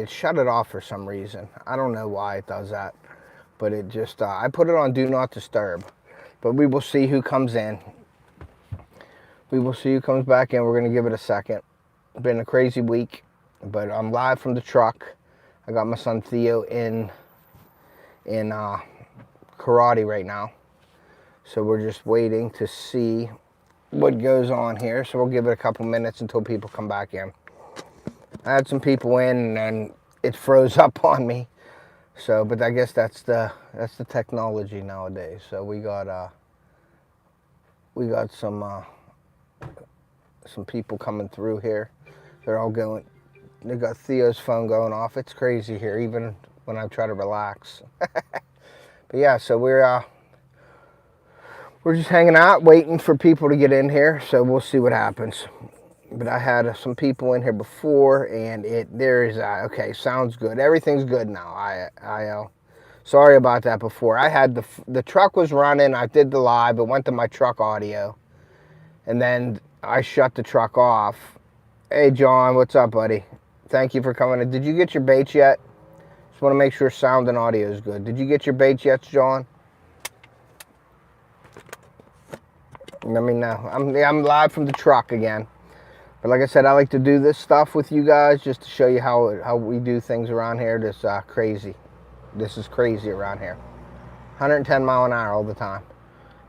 it shut it off for some reason. I don't know why it does that, but it just, I put it on Do Not Disturb. But we will see who comes in. We will see who comes back in. We're going to give it a second. It's been a crazy week, but I'm live from the truck. I got my son Theo in karate right now. So we're just waiting to see what goes on here. So we'll give it a couple minutes until people come back in. I had some people in and it froze up on me. So, but I guess that's the technology nowadays. So we got some people coming through here. They're all going. They got Theo's phone going off. It's crazy here, even when I try to relax. But yeah, so we're just hanging out, waiting for people to get in here. So we'll see what happens. But I had some people in here before, and okay, sounds good. Everything's good now. Sorry about that before. I had the truck was running. I did the live. It went to my truck audio, and then I shut the truck off. Hey, John, what's up, buddy? Thank you for coming in. Did you get your baits yet? Just want to make sure sound and audio is good. Did you get your baits yet, John? Let me know. I'm live from the truck again. But like I said, I like to do this stuff with you guys just to show you how we do things around here. This is crazy around here. 110 mile an hour all the time.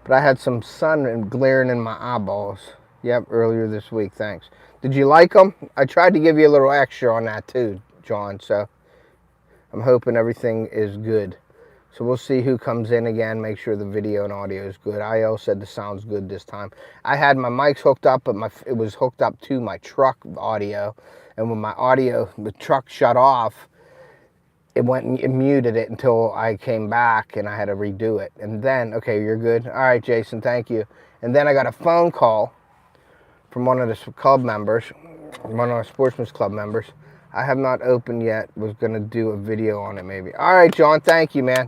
But I had some sun glaring in my eyeballs. Yep, earlier this week. Thanks. Did you like them? I tried to give you a little extra on that too, John. So I'm hoping everything is good. So we'll see who comes in again, make sure the video and audio is good. IL said the sound's good this time. I had my mics hooked up, but it was hooked up to my truck audio. And when the truck shut off, it went and it muted it until I came back and I had to redo it. And then, okay, you're good. All right, Jason, thank you. And then I got a phone call from one of the club members, one of our Sportsman's Club members. I have not opened yet. Was going to do a video on it maybe. All right, John, thank you, man.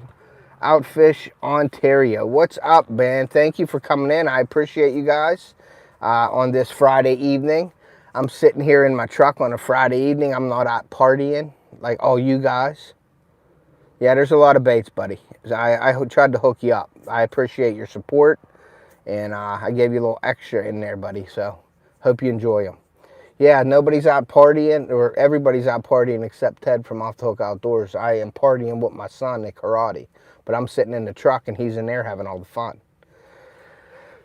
Outfish Ontario. What's up, man? Thank you for coming in. I appreciate you guys on this Friday evening. I'm sitting here in my truck on a Friday evening. I'm not out partying like all you guys. Yeah, there's a lot of baits, buddy. I tried to hook you up. I appreciate your support, and I gave you a little extra in there, buddy. So hope you enjoy them. Yeah, nobody's out partying, or everybody's out partying except Ted from Off the Hook Outdoors. I am partying with my son at karate, but I'm sitting in the truck and he's in there having all the fun.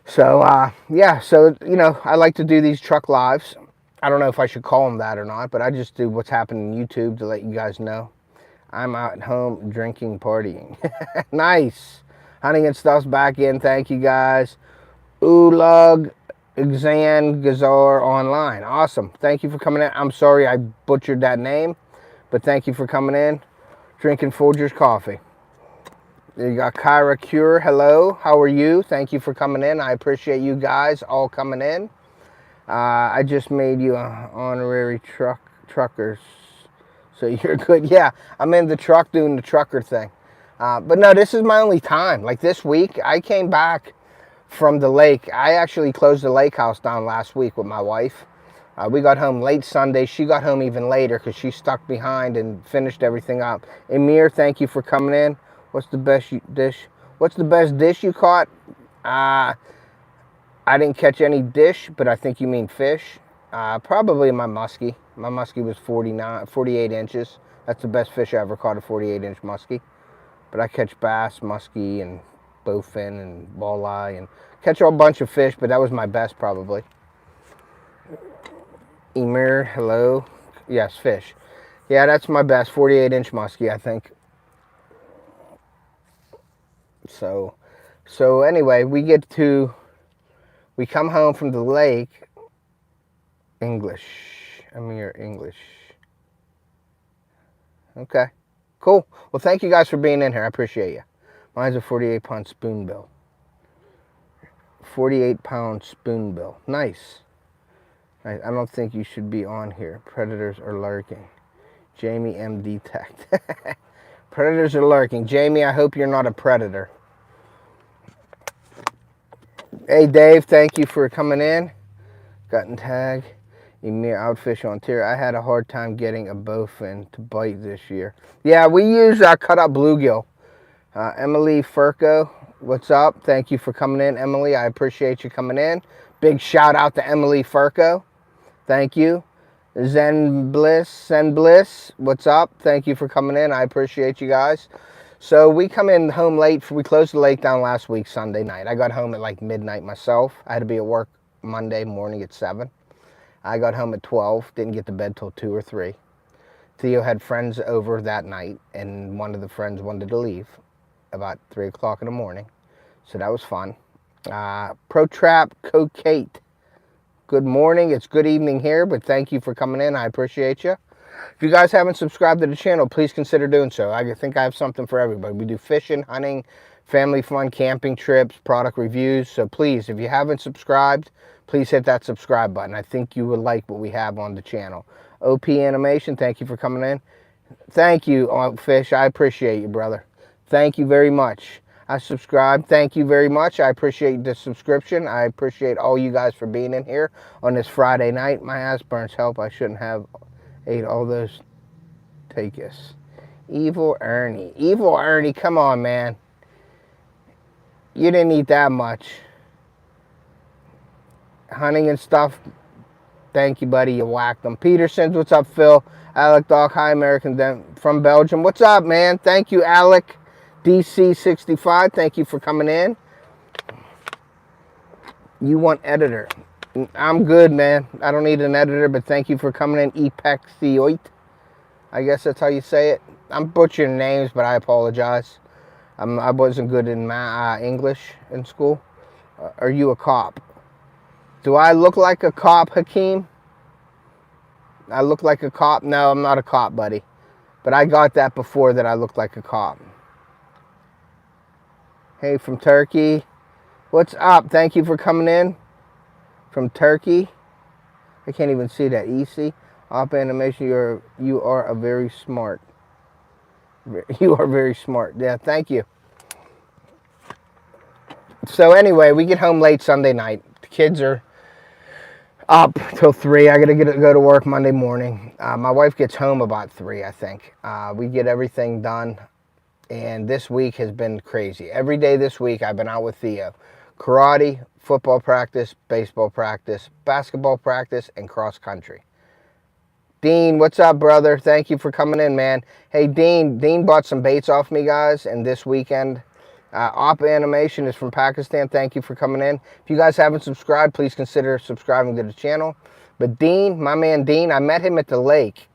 So, yeah, so, you know, I like to do these truck lives. I don't know if I should call them that or not, but I just do what's happening on YouTube to let you guys know. I'm out at home drinking, partying. Nice. Hunting and Stuff's back in. Thank you, guys. Ulug Xan Gazar online. Awesome. Thank you for coming in. I'm sorry I butchered that name, but thank you for coming in. Drinking Folgers coffee. You got Kyra Cure. Hello. How are you? Thank you for coming in. I appreciate you guys all coming in. I just made you an honorary truckers, so you're good. Yeah, I'm in the truck doing the trucker thing. But no, this is my only time. Like this week, I came back from the lake. I actually closed the lake house down last week with my wife. We got home late Sunday. She got home even later because she stuck behind and finished everything up. Emir, thank you for coming in. What's the best dish? What's the best dish you caught? I didn't catch any dish, but I think you mean fish. Probably my muskie. My muskie was 48 inches. That's the best fish I ever caught, a 48-inch muskie. But I catch bass, muskie, and bowfin, and walleye, and catch a bunch of fish, but that was my best probably. Emir, hello. Yes, fish. Yeah, that's my best, 48-inch muskie, I think. So anyway, we come home from the lake. English. Emir, English. Okay, cool. Well, thank you guys for being in here. I appreciate you. Mine's a 48-pound spoonbill. 48-pound spoonbill. Nice. I don't think you should be on here. Predators are lurking. Jamie MD Tech. Predators are lurking. Jamie, I hope you're not a predator. Hey, Dave, thank you for coming in. Gut and tag. Emir outfish on tier. I had a hard time getting a bowfin to bite this year. Yeah, we use cut up bluegill. Emily Furco, what's up? Thank you for coming in, Emily. I appreciate you coming in. Big shout out to Emily Furco. Thank you. Zen Bliss, what's up? Thank you for coming in. I appreciate you guys. So we come in home late. We closed the lake down last week, Sunday night. I got home at like midnight myself. I had to be at work Monday morning at 7. I got home at 12. Didn't get to bed till 2 or 3. Theo had friends over that night, and one of the friends wanted to leave about 3 o'clock in the morning. So that was fun. Pro Trap Coquette. Good morning. It's good evening here, but thank you for coming in. I appreciate you. If you guys haven't subscribed to the channel, please consider doing so. I think I have something for everybody. We do fishing, hunting, family fun, camping trips, product reviews. So please, if you haven't subscribed, please hit that subscribe button. I think you would like what we have on the channel. OP Animation, thank you for coming in. Thank you, Fish. I appreciate you, brother. Thank you very much. I subscribe. Thank you very much. I appreciate the subscription. I appreciate all you guys for being in here on this Friday night. My ass burns. Help. I shouldn't have ate all those takis. Evil Ernie. Evil Ernie, come on, man. You didn't eat that much. Hunting and stuff. Thank you, buddy. You whacked them. Petersons, what's up, Phil? Alec Dog, hi, American from Belgium. What's up, man? Thank you, Alec. DC65, thank you for coming in. You want editor. I'm good, man. I don't need an editor, but thank you for coming in. Epexioit. I guess that's how you say it. I'm butchering names, but I apologize. I wasn't good in my English in school. Are you a cop? Do I look like a cop, Hakeem? I look like a cop? No, I'm not a cop, buddy. But I got that before that I looked like a cop. Hey, from Turkey. What's up? Thank you for coming in. From Turkey. I can't even see that. EC. Op Animation, you are a very smart. You are very smart. Yeah, thank you. So anyway, we get home late Sunday night. The kids are up till 3. I gotta go to work Monday morning. My wife gets home about 3, I think. We get everything done. And this week has been crazy. Every day this week, I've been out with Theo. Karate, football practice, baseball practice, basketball practice, and cross country. Dean, what's up, brother? Thank you for coming in, man. Hey, Dean bought some baits off me, guys, and this weekend, Op Animation is from Pakistan. Thank you for coming in. If you guys haven't subscribed, please consider subscribing to the channel. But Dean, my man Dean, I met him at the lake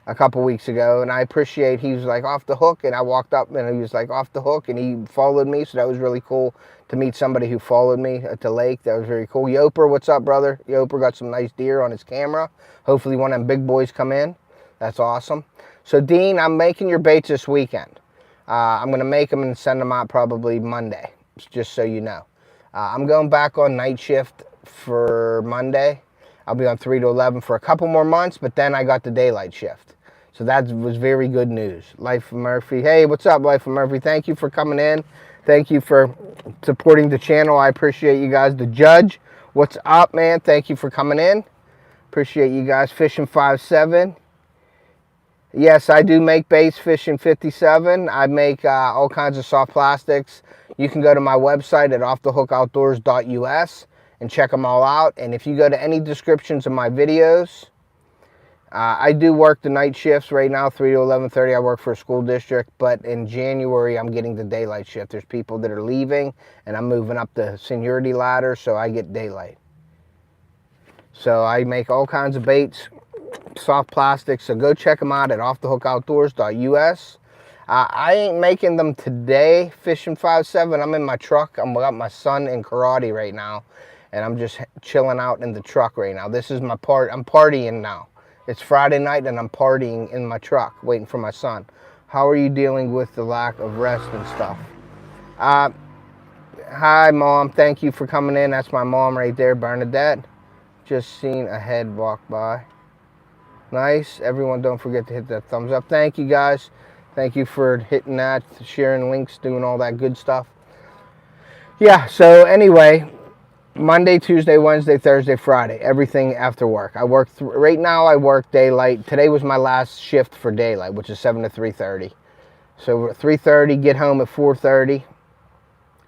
a couple weeks ago, and I appreciate he was like off the hook, and I walked up and he was like off the hook, and he followed me, so that was really cool to meet somebody who followed me at the lake. That was very cool. Yoper, what's up, brother? Yoper got some nice deer on his camera. Hopefully one of them big boys come in. That's awesome. So Dean, I'm making your baits this weekend. I'm gonna make them and send them out probably Monday, just so you know. I'm going back on night shift for Monday. I'll be on 3 to 11 for a couple more months, but then I got the daylight shift. So that was very good news. Life of Murphy. Hey, what's up, Life of Murphy? Thank you for coming in. Thank you for supporting the channel. I appreciate you guys. The Judge, what's up, man? Thank you for coming in. Appreciate you guys. Fishing 57. Yes, I do make baits, Fishing 57. I make all kinds of soft plastics. You can go to my website at offthehookoutdoors.us and check them all out. And if you go to any descriptions of my videos, I do work the night shifts right now, 3 to 11:30. I work for a school district, but in January, I'm getting the daylight shift. There's people that are leaving, and I'm moving up the seniority ladder, so I get daylight. So I make all kinds of baits, soft plastics, so go check them out at offthehookoutdoors.us. I ain't making them today, Fishing 57. I'm in my truck. I'm got my son in karate right now, and I'm just chilling out in the truck right now. This is my part. I'm partying now. It's Friday night and I'm partying in my truck, waiting for my son. How are you dealing with the lack of rest and stuff? Hi, Mom. Thank you for coming in. That's my mom right there, Bernadette. Just seen a head walk by. Nice. Everyone, don't forget to hit that thumbs up. Thank you, guys. Thank you for hitting that, sharing links, doing all that good stuff. Yeah, so anyway, Monday, Tuesday, Wednesday, Thursday, Friday, everything after work. I work right now. I work daylight. Today was my last shift for daylight, which is 7 to 3:30. So 3:30, get home at 4:30.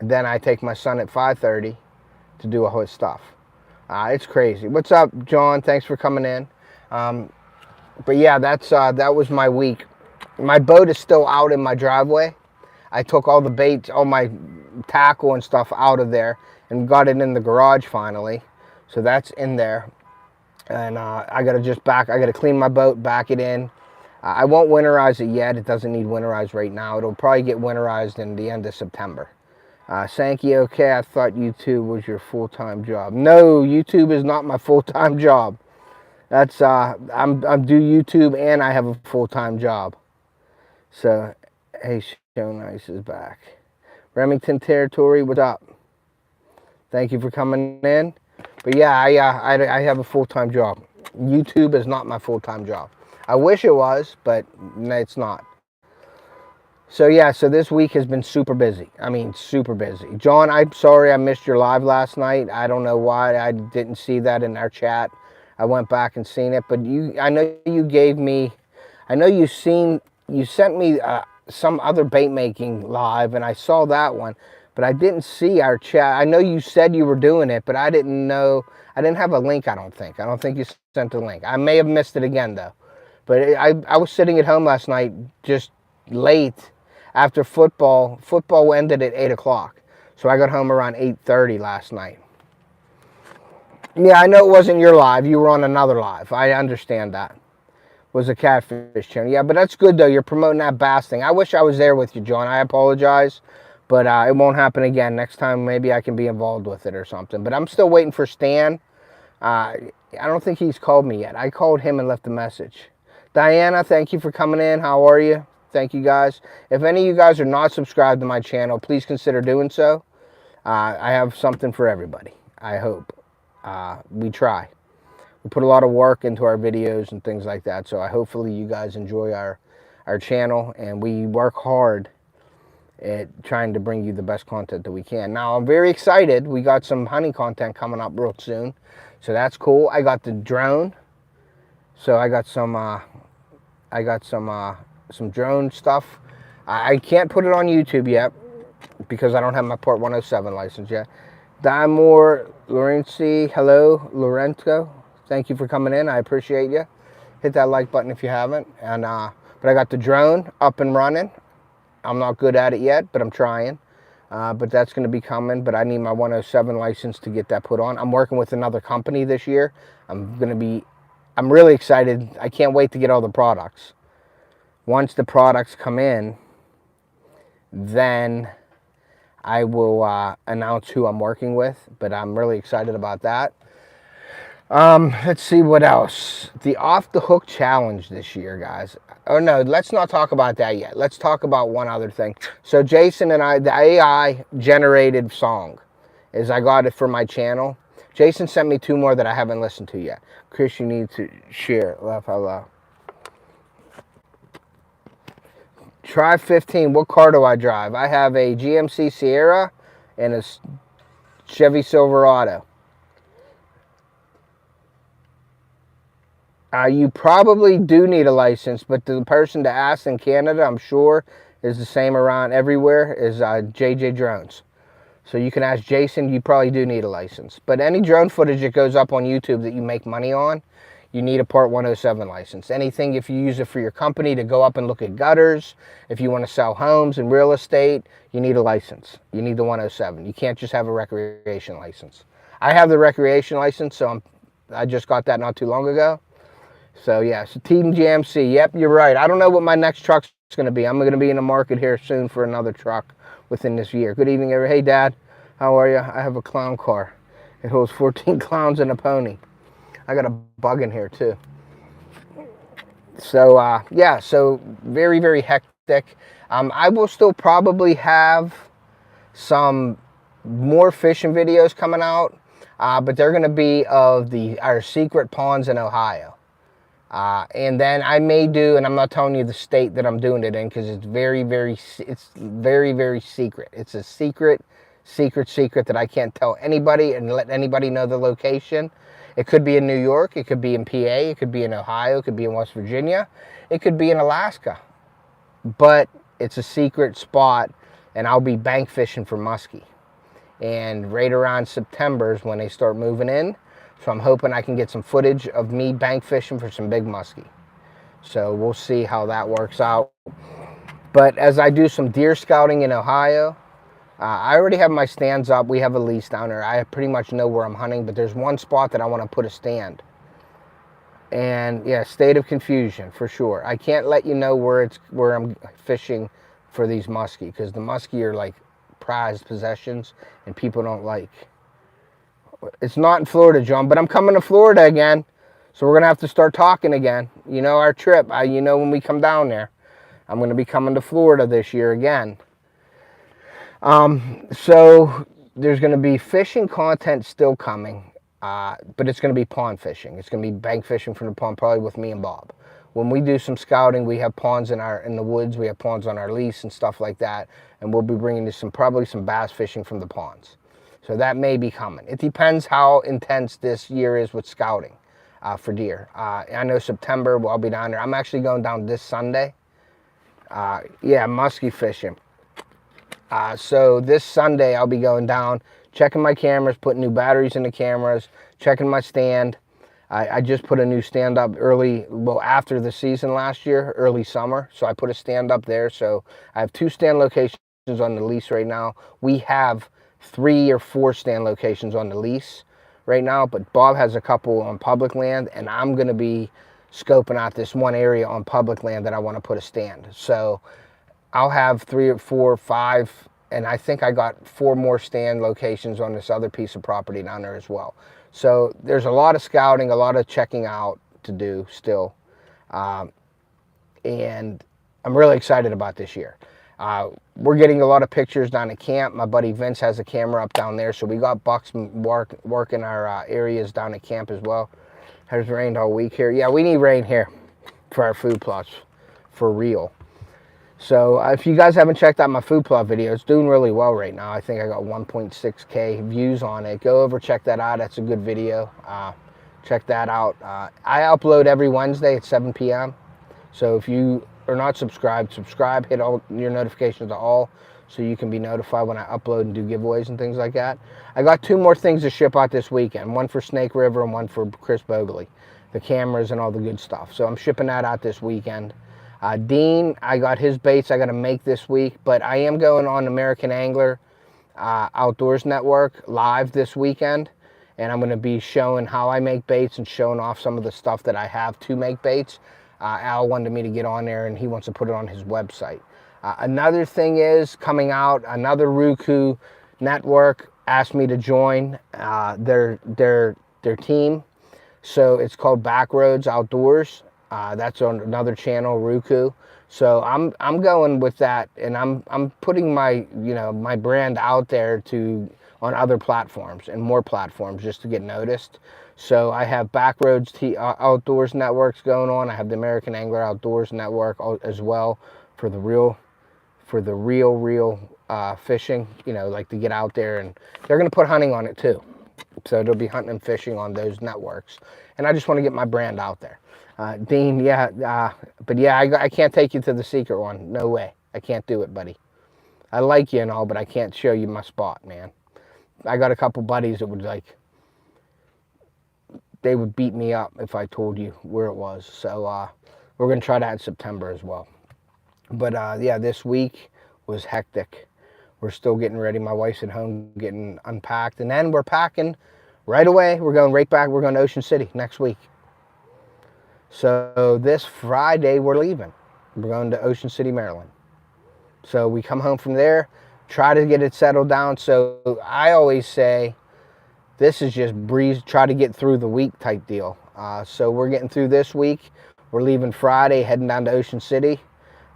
Then I take my son at 5:30 to do all his stuff. It's crazy. What's up, John? Thanks for coming in. But yeah, that was my week. My boat is still out in my driveway. I took all the bait, all my tackle and stuff out of there and got it in the garage finally. So that's in there. And I gotta clean my boat, back it in. I won't winterize it yet. It doesn't need winterized right now. It'll probably get winterized in the end of September. Sankey, okay, I thought YouTube was your full-time job. No, YouTube is not my full-time job. That's I'm do YouTube and I have a full-time job. So, hey, Show Nice is back. Remington Territory, what's up? Thank you for coming in. But yeah, I have a full-time job. YouTube is not my full-time job. I wish it was, but it's not. So yeah, so this week has been super busy. I mean, super busy. John, I'm sorry I missed your live last night. I don't know why I didn't see that in our chat. I went back and seen it, but I know you gave me, I know you sent me some other bait making live, and I saw that one, but I didn't see our chat. I know you said you were doing it, but I didn't know, I didn't have a link, I don't think. I don't think you sent a link. I may have missed it again though. But I was sitting at home last night just late after football. Football ended at 8 o'clock. So I got home around 8:30 last night. Yeah, I know it wasn't your live. You were on another live. I understand that. It was a catfish channel. Yeah, but that's good though. You're promoting that bass thing. I wish I was there with you, John. I apologize. But it won't happen again. Next time maybe I can be involved with it or something. But I'm still waiting for Stan. I don't think he's called me yet. I called him and left a message. Diana, thank you for coming in. How are you? Thank you guys. If any of you guys are not subscribed to my channel, please consider doing so. I have something for everybody, I hope. We try. We put a lot of work into our videos and things like that, so hopefully you guys enjoy our channel, and we work hard at trying to bring you the best content that we can. Now, I'm very excited. We got some hunting content coming up real soon, so that's cool. I got the drone, so I got some drone stuff. I can't put it on YouTube yet because I don't have my Part 107 license yet. Dimore Lorenzi, hello, Lorenzo. Thank you for coming in. I appreciate you. Hit that like button if you haven't. And but I got the drone up and running. I'm not good at it yet, but I'm trying. But that's going to be coming. But I need my 107 license to get that put on. I'm working with another company this year. I'm really excited. I can't wait to get all the products. Once the products come in, then I will announce who I'm working with, but I'm really excited about that. Let's see what else. The Off the Hook Challenge this year, guys. Oh no, let's not talk about that yet. Let's talk about one other thing. So Jason and I, the AI generated song, I got it for my channel. Jason sent me 2 more that I haven't listened to yet. Chris, you need to share. Laugh out loud. Try 15. What car do I drive? I have a GMC Sierra and a Chevy Silverado. You probably do need a license, but the person to ask in Canada, I'm sure, is the same around everywhere, is JJ Drones. So you can ask Jason, you probably do need a license. But any drone footage that goes up on YouTube that you make money on, you need a Part 107 license. Anything, if you use it for your company to go up and look at gutters, if you want to sell homes and real estate, you need a license. You need the 107. You can't just have a recreation license. I have the recreation license, so I just got that not too long ago. So yeah, so Team GMC, yep, you're right. I don't know what my next truck's going to be. I'm going to be in the market here soon for another truck within this year. Good evening, everyone. Hey, Dad, how are you? I have a clown car. It holds 14 clowns and a pony. I got a bug in here too. So yeah, so very, very hectic. I will still probably have some more fishing videos coming out, but they're going to be of our secret ponds in Ohio. And then I may do, and I'm not telling you the state that I'm doing it in because it's very, very secret. It's a secret secret that I can't tell anybody and let anybody know the location. It could be in New York, it could be in PA, it could be in Ohio, it could be in West Virginia, it could be in Alaska. But it's a secret spot, and I'll be bank fishing for muskie. And right around September is when they start moving in. So I'm hoping I can get some footage of me bank fishing for some big muskie. So we'll see how that works out. But as I do some deer scouting in Ohio, I already have my stands up. We have a lease down there. I pretty much know where I'm hunting, but there's one spot that I want to put a stand. And yeah, state of confusion for sure. I can't let you know where I'm fishing for these muskie, because the muskie are like prized possessions and people don't like. It's not in Florida, John, but I'm coming to Florida again. So we're going to have to start talking again. You know our trip. You know when we come down there. I'm going to be coming to Florida this year again. So there's going to be fishing content still coming, but it's going to be pond fishing. It's going to be bank fishing from the pond, probably with me and Bob. When we do some scouting, we have ponds in the woods. We have ponds on our lease and stuff like that, and we'll be bringing you probably some bass fishing from the ponds. So that may be coming. It depends how intense this year is with scouting for deer. I know September I'll be down there. I'm actually going down this Sunday. Yeah, muskie fishing. So this Sunday I'll be going down, checking my cameras, putting new batteries in the cameras, checking my stand. I just put a new stand up after the season last year, early summer. So I put a stand up there. So I have 2 stand locations on the lease right now. We have 3 or 4 stand locations on the lease right now, but Bob has a couple on public land, and I'm going to be scoping out this one area on public land that I want to put a stand. So I'll have 3 or 4 or 5, and I think I got 4 more stand locations on this other piece of property down there as well. So there's a lot of scouting, a lot of checking out to do still. And I'm really excited about this year. We're getting a lot of pictures down at camp. My buddy Vince has a camera up down there, so we got bucks working our areas down at camp as well. Has rained all week here. Yeah, we need rain here for our food plots, for real. So if you guys haven't checked out my food plot video, it's doing really well right now. I think I got 1.6K views on it. Go over, check that out. That's a good video. Check that out. I upload every Wednesday at 7 p.m. So if you are not subscribed, subscribe. Hit all your notifications to all, so you can be notified when I upload and do giveaways and things like that. I got 2 more things to ship out this weekend. One for Snake River and one for Chris Bogley. The cameras and all the good stuff. So I'm shipping that out this weekend. Dean, I got his baits I got to make this week, but I am going on American Angler Outdoors Network live this weekend, and I'm going to be showing how I make baits and showing off some of the stuff that I have to make baits. Al wanted me to get on there, and he wants to put it on his website. Another thing is coming out, another RUKU network asked me to join their team. So it's called Backroads Outdoors. That's on another channel, RUKU. So I'm going with that, and I'm putting my my brand out there on other platforms and more platforms just to get noticed. So I have Backroads Outdoors networks going on. I have the American Angler Outdoors Network as well for the real fishing. Like to get out there, and they're going to put hunting on it too. So they'll be hunting and fishing on those networks, and I just want to get my brand out there. Dean, yeah, but yeah, I can't take you to the secret one. No way. I can't do it, buddy. I like you and all, but I can't show you my spot, man. I got a couple buddies that would they would beat me up if I told you where it was. So we're going to try that in September as well. But yeah, this week was hectic. We're still getting ready. My wife's at home getting unpacked, and then we're packing right away. We're going right back. We're going to Ocean City next week. So this Friday, we're leaving. We're going to Ocean City, Maryland. So we come home from there, try to get it settled down. So I always say, this is just breeze, try to get through the week type deal. So we're getting through this week. We're leaving Friday, heading down to Ocean City.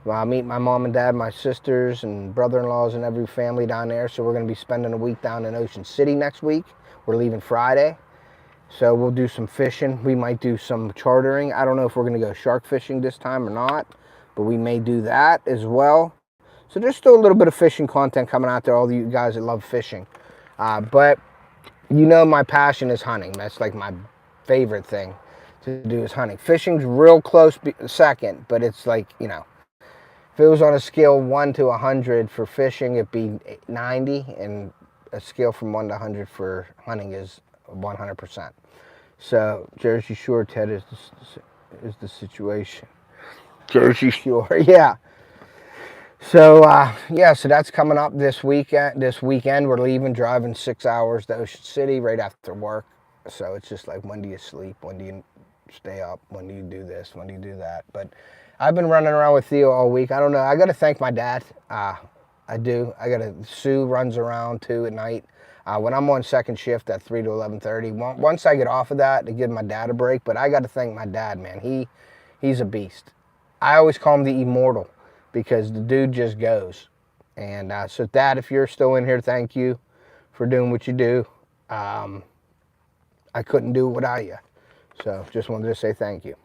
Meet my mom and dad, my sisters and brother-in-laws and every family down there. So we're going to be spending a week down in Ocean City next week. We're leaving Friday. So we'll do some fishing. We might do some chartering. I don't know if we're going to go shark fishing this time or not, but we may do that as well. So there's still a little bit of fishing content coming out there, all you guys that love fishing. But you know my passion is hunting. That's like my favorite thing to do is hunting. Fishing's real close second, but it's like, you know, if it was on a scale 1 to 100 for fishing, it'd be 90, and a scale from 1 to 100 for hunting is 100%. So Jersey Shore, Ted, is the situation. Jersey Shore, yeah. So yeah, so that's coming up this weekend. We're leaving, driving 6 hours to Ocean City right after work. So it's just like, when do you sleep? When do you stay up? When do you do this? When do you do that? But I've been running around with Theo all week. I don't know. I got to thank my dad. I do. Sue runs around too at night. When I'm on second shift at 3 to 11:30. Once I get off of that, to give my dad a break. But I got to thank my dad, man. He's a beast. I always call him the immortal, because the dude just goes. And so Dad, if you're still in here, thank you for doing what you do. I couldn't do it without you. So just wanted to say thank you.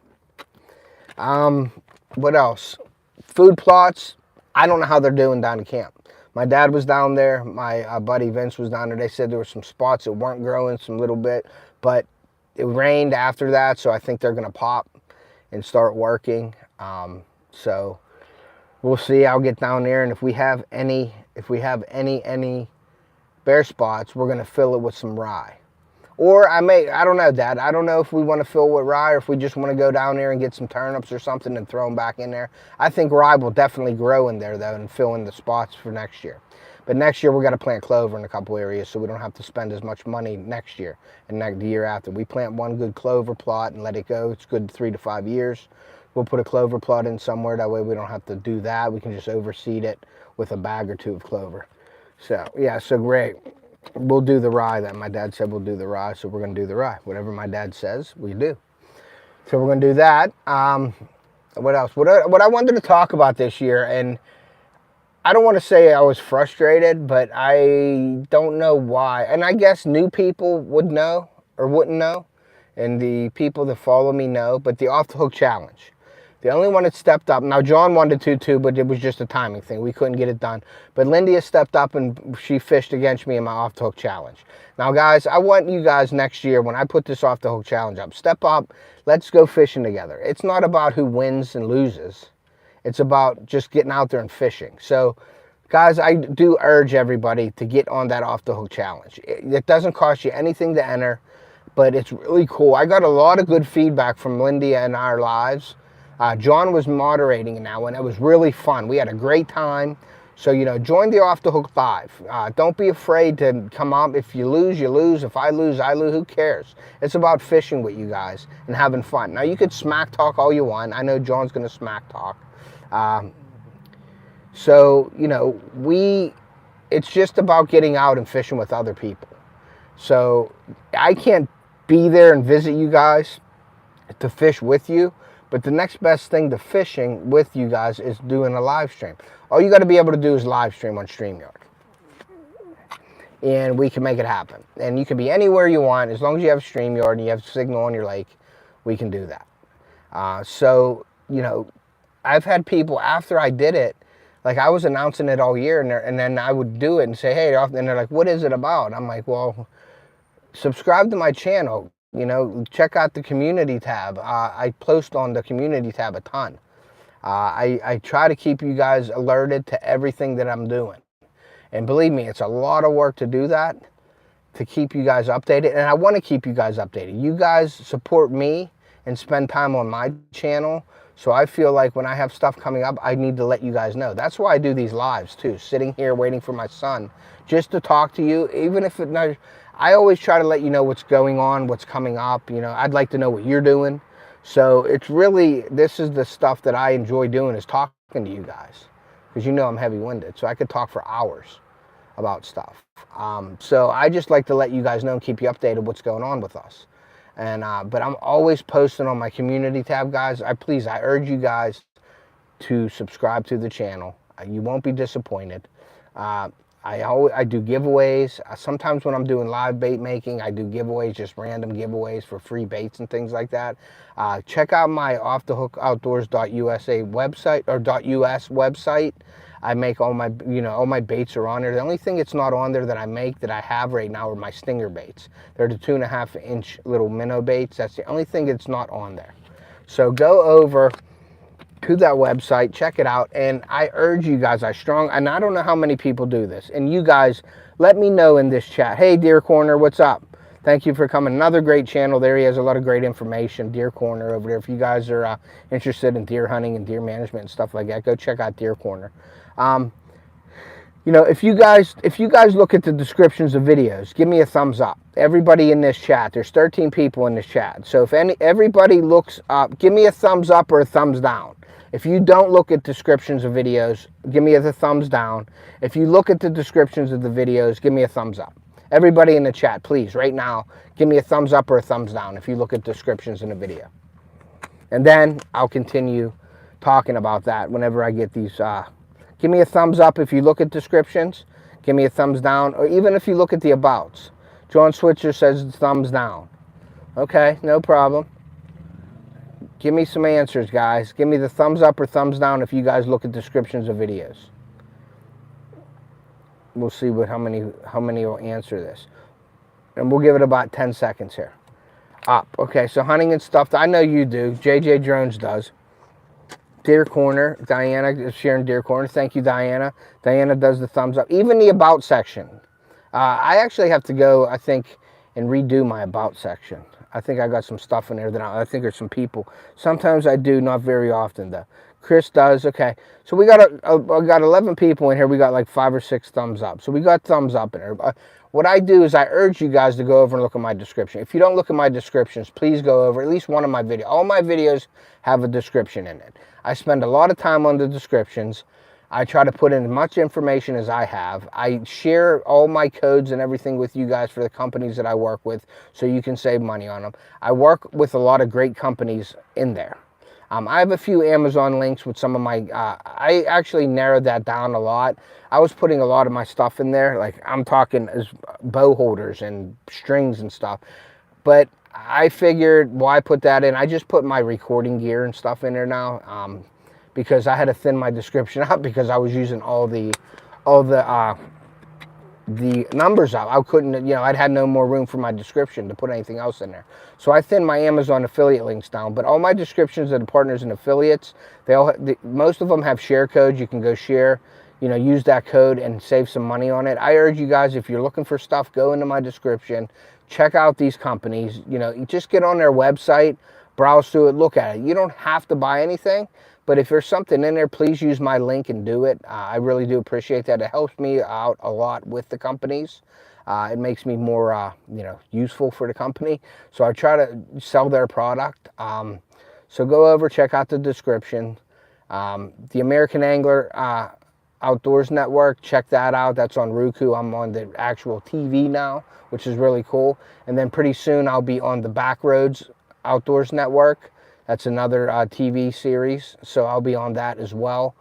What else? Food plots. I don't know how they're doing down at camp. My dad was down there. My buddy Vince was down there. They said there were some spots that weren't growing some little bit, but it rained after that, so I think they're going to pop and start working. So we'll see. I'll get down there, and if we have any bare spots, we're going to fill it with some rye. Or I don't know, Dad. I don't know if we want to fill with rye, or if we just want to go down there and get some turnips or something and throw them back in there. I think rye will definitely grow in there, though, and fill in the spots for next year. But next year, we're going to plant clover in a couple areas, so we don't have to spend as much money next year and the year after. We plant one good clover plot and let it go. It's good 3 to 5 years. We'll put a clover plot in somewhere. That way we don't have to do that. We can just overseed it with a bag or two of clover. So, yeah, so great. We'll do the rye that my dad said we'll do the rye, so we're going to do the rye. Whatever my dad says, we do. So we're going to do that. What else? What I wanted to talk about this year, and I don't want to say I was frustrated, but I don't know why. And I guess new people would know or wouldn't know, and the people that follow me know, but the Off the Hook Challenge. The only one that stepped up, now John wanted to too, but it was just a timing thing. We couldn't get it done. But Lindy has stepped up and she fished against me in my Off the Hook Challenge. Now guys, I want you guys next year, when I put this Off the Hook Challenge up, step up, let's go fishing together. It's not about who wins and loses. It's about just getting out there and fishing. So guys, I do urge everybody to get on that Off the Hook Challenge. It doesn't cost you anything to enter, but it's really cool. I got a lot of good feedback from Lindy and our lives. John was moderating it now, and it was really fun. We had a great time. So, you know, join the Off the Hook Live. Don't be afraid to come up. If you lose, you lose. If I lose, I lose. Who cares? It's about fishing with you guys and having fun. Now, you could smack talk all you want. I know John's going to smack talk. So, you know, it's just about getting out and fishing with other people. So, I can't be there and visit you guys to fish with you. But the next best thing to fishing with you guys is doing a live stream. All you got to be able to do is live stream on StreamYard. And we can make it happen. And you can be anywhere you want. As long as you have StreamYard and you have signal on your lake, we can do that. So, you know, I've had people after I did it, like I was announcing it all year, and then I would do it and say, hey, and they're like, what is it about? I'm like, well, subscribe to my channel. You know, check out the community tab. I post on the community tab a ton. I try to keep you guys alerted to everything that I'm doing. And believe me, it's a lot of work to do that, to keep you guys updated. And I want to keep you guys updated. You guys support me and spend time on my channel. So I feel like when I have stuff coming up, I need to let you guys know. That's why I do these lives too, sitting here waiting for my son, just to talk to you, even if it not. I always try to let you know what's going on, what's coming up. You know, I'd like to know what you're doing. So it's really, this is the stuff that I enjoy doing, is talking to you guys. Because you know I'm heavy-winded, so I could talk for hours about stuff. So I just like to let you guys know and keep you updated what's going on with us. And but I'm always posting on my community tab, guys. I urge you guys to subscribe to the channel. You won't be disappointed. I do giveaways. Sometimes when I'm doing live bait making, I do giveaways, just random giveaways for free baits and things like that. Check out my offthehookoutdoors.usa website, or .us website. I make all my, all my baits are on there. The only thing it's not on there that I have right now are my stinger baits. They're the 2.5-inch little minnow baits. That's the only thing that's not on there. So go over to that website, check it out, and I urge you guys, and I don't know how many people do this, and you guys, let me know in this chat. Hey, Deer Corner, what's up? Thank you for coming. Another great channel there. He has a lot of great information, Deer Corner over there. If you guys are interested in deer hunting and deer management and stuff like that, go check out Deer Corner. If you guys look at the descriptions of videos, give me a thumbs up. Everybody in this chat, there's 13 people in this chat. So if everybody looks up, give me a thumbs up or a thumbs down. If you don't look at descriptions of videos, give me a thumbs down. If you look at the descriptions of the videos, give me a thumbs up. Everybody in the chat, please, right now, give me a thumbs up or a thumbs down if you look at descriptions in the video. And then I'll continue talking about that whenever I get these. Give me a thumbs up if you look at descriptions. Give me a thumbs down, or even if you look at the abouts. John Switzer says thumbs down. Okay, no problem. Give me some answers, guys. Give me the thumbs up or thumbs down if you guys look at descriptions of videos. We'll see how many will answer this. And we'll give it about 10 seconds here. Up. Okay, so hunting and stuff. I know you do. JJ Drones does. Deer Corner. Diana is sharing Deer Corner. Thank you, Diana. Diana does the thumbs up. Even the about section. I actually have to go, I think, and redo my about section. I think I got some stuff in there that I think there's some people. Sometimes I do, not very often though. Chris does. Okay, so we got I got 11 people in here. We got like 5 or 6 thumbs up. So we got thumbs up in here. What I do is I urge you guys to go over and look at my description. If you don't look at my descriptions, please go over at least one of my videos. All my videos have a description in it. I spend a lot of time on the descriptions. I try to put in as much information as I have. I share all my codes and everything with you guys for the companies that I work with so you can save money on them. I work with a lot of great companies in there. I have a few Amazon links with some of my, I actually narrowed that down a lot. I was putting a lot of my stuff in there, like I'm talking as bow holders and strings and stuff. But I figured, why put that in? I just put my recording gear and stuff in there now. Because I had to thin my description out because I was using all the numbers out. I couldn't, I'd had no more room for my description to put anything else in there. So I thinned my Amazon affiliate links down. But all my descriptions of the partners and affiliates, most of them have share codes. You can go share, use that code and save some money on it. I urge you guys, if you're looking for stuff, go into my description, check out these companies. Just get on their website, browse through it, look at it. You don't have to buy anything. But if there's something in there, please use my link and do it. I really do appreciate that. It helps me out a lot with the companies. It makes me more, useful for the company. So I try to sell their product. So go over, check out the description. The American Angler Outdoors Network, check that out. That's on RUKU. I'm on the actual TV now, which is really cool. And then pretty soon I'll be on the Backroads Outdoors Network. That's another TV series, so I'll be on that as well.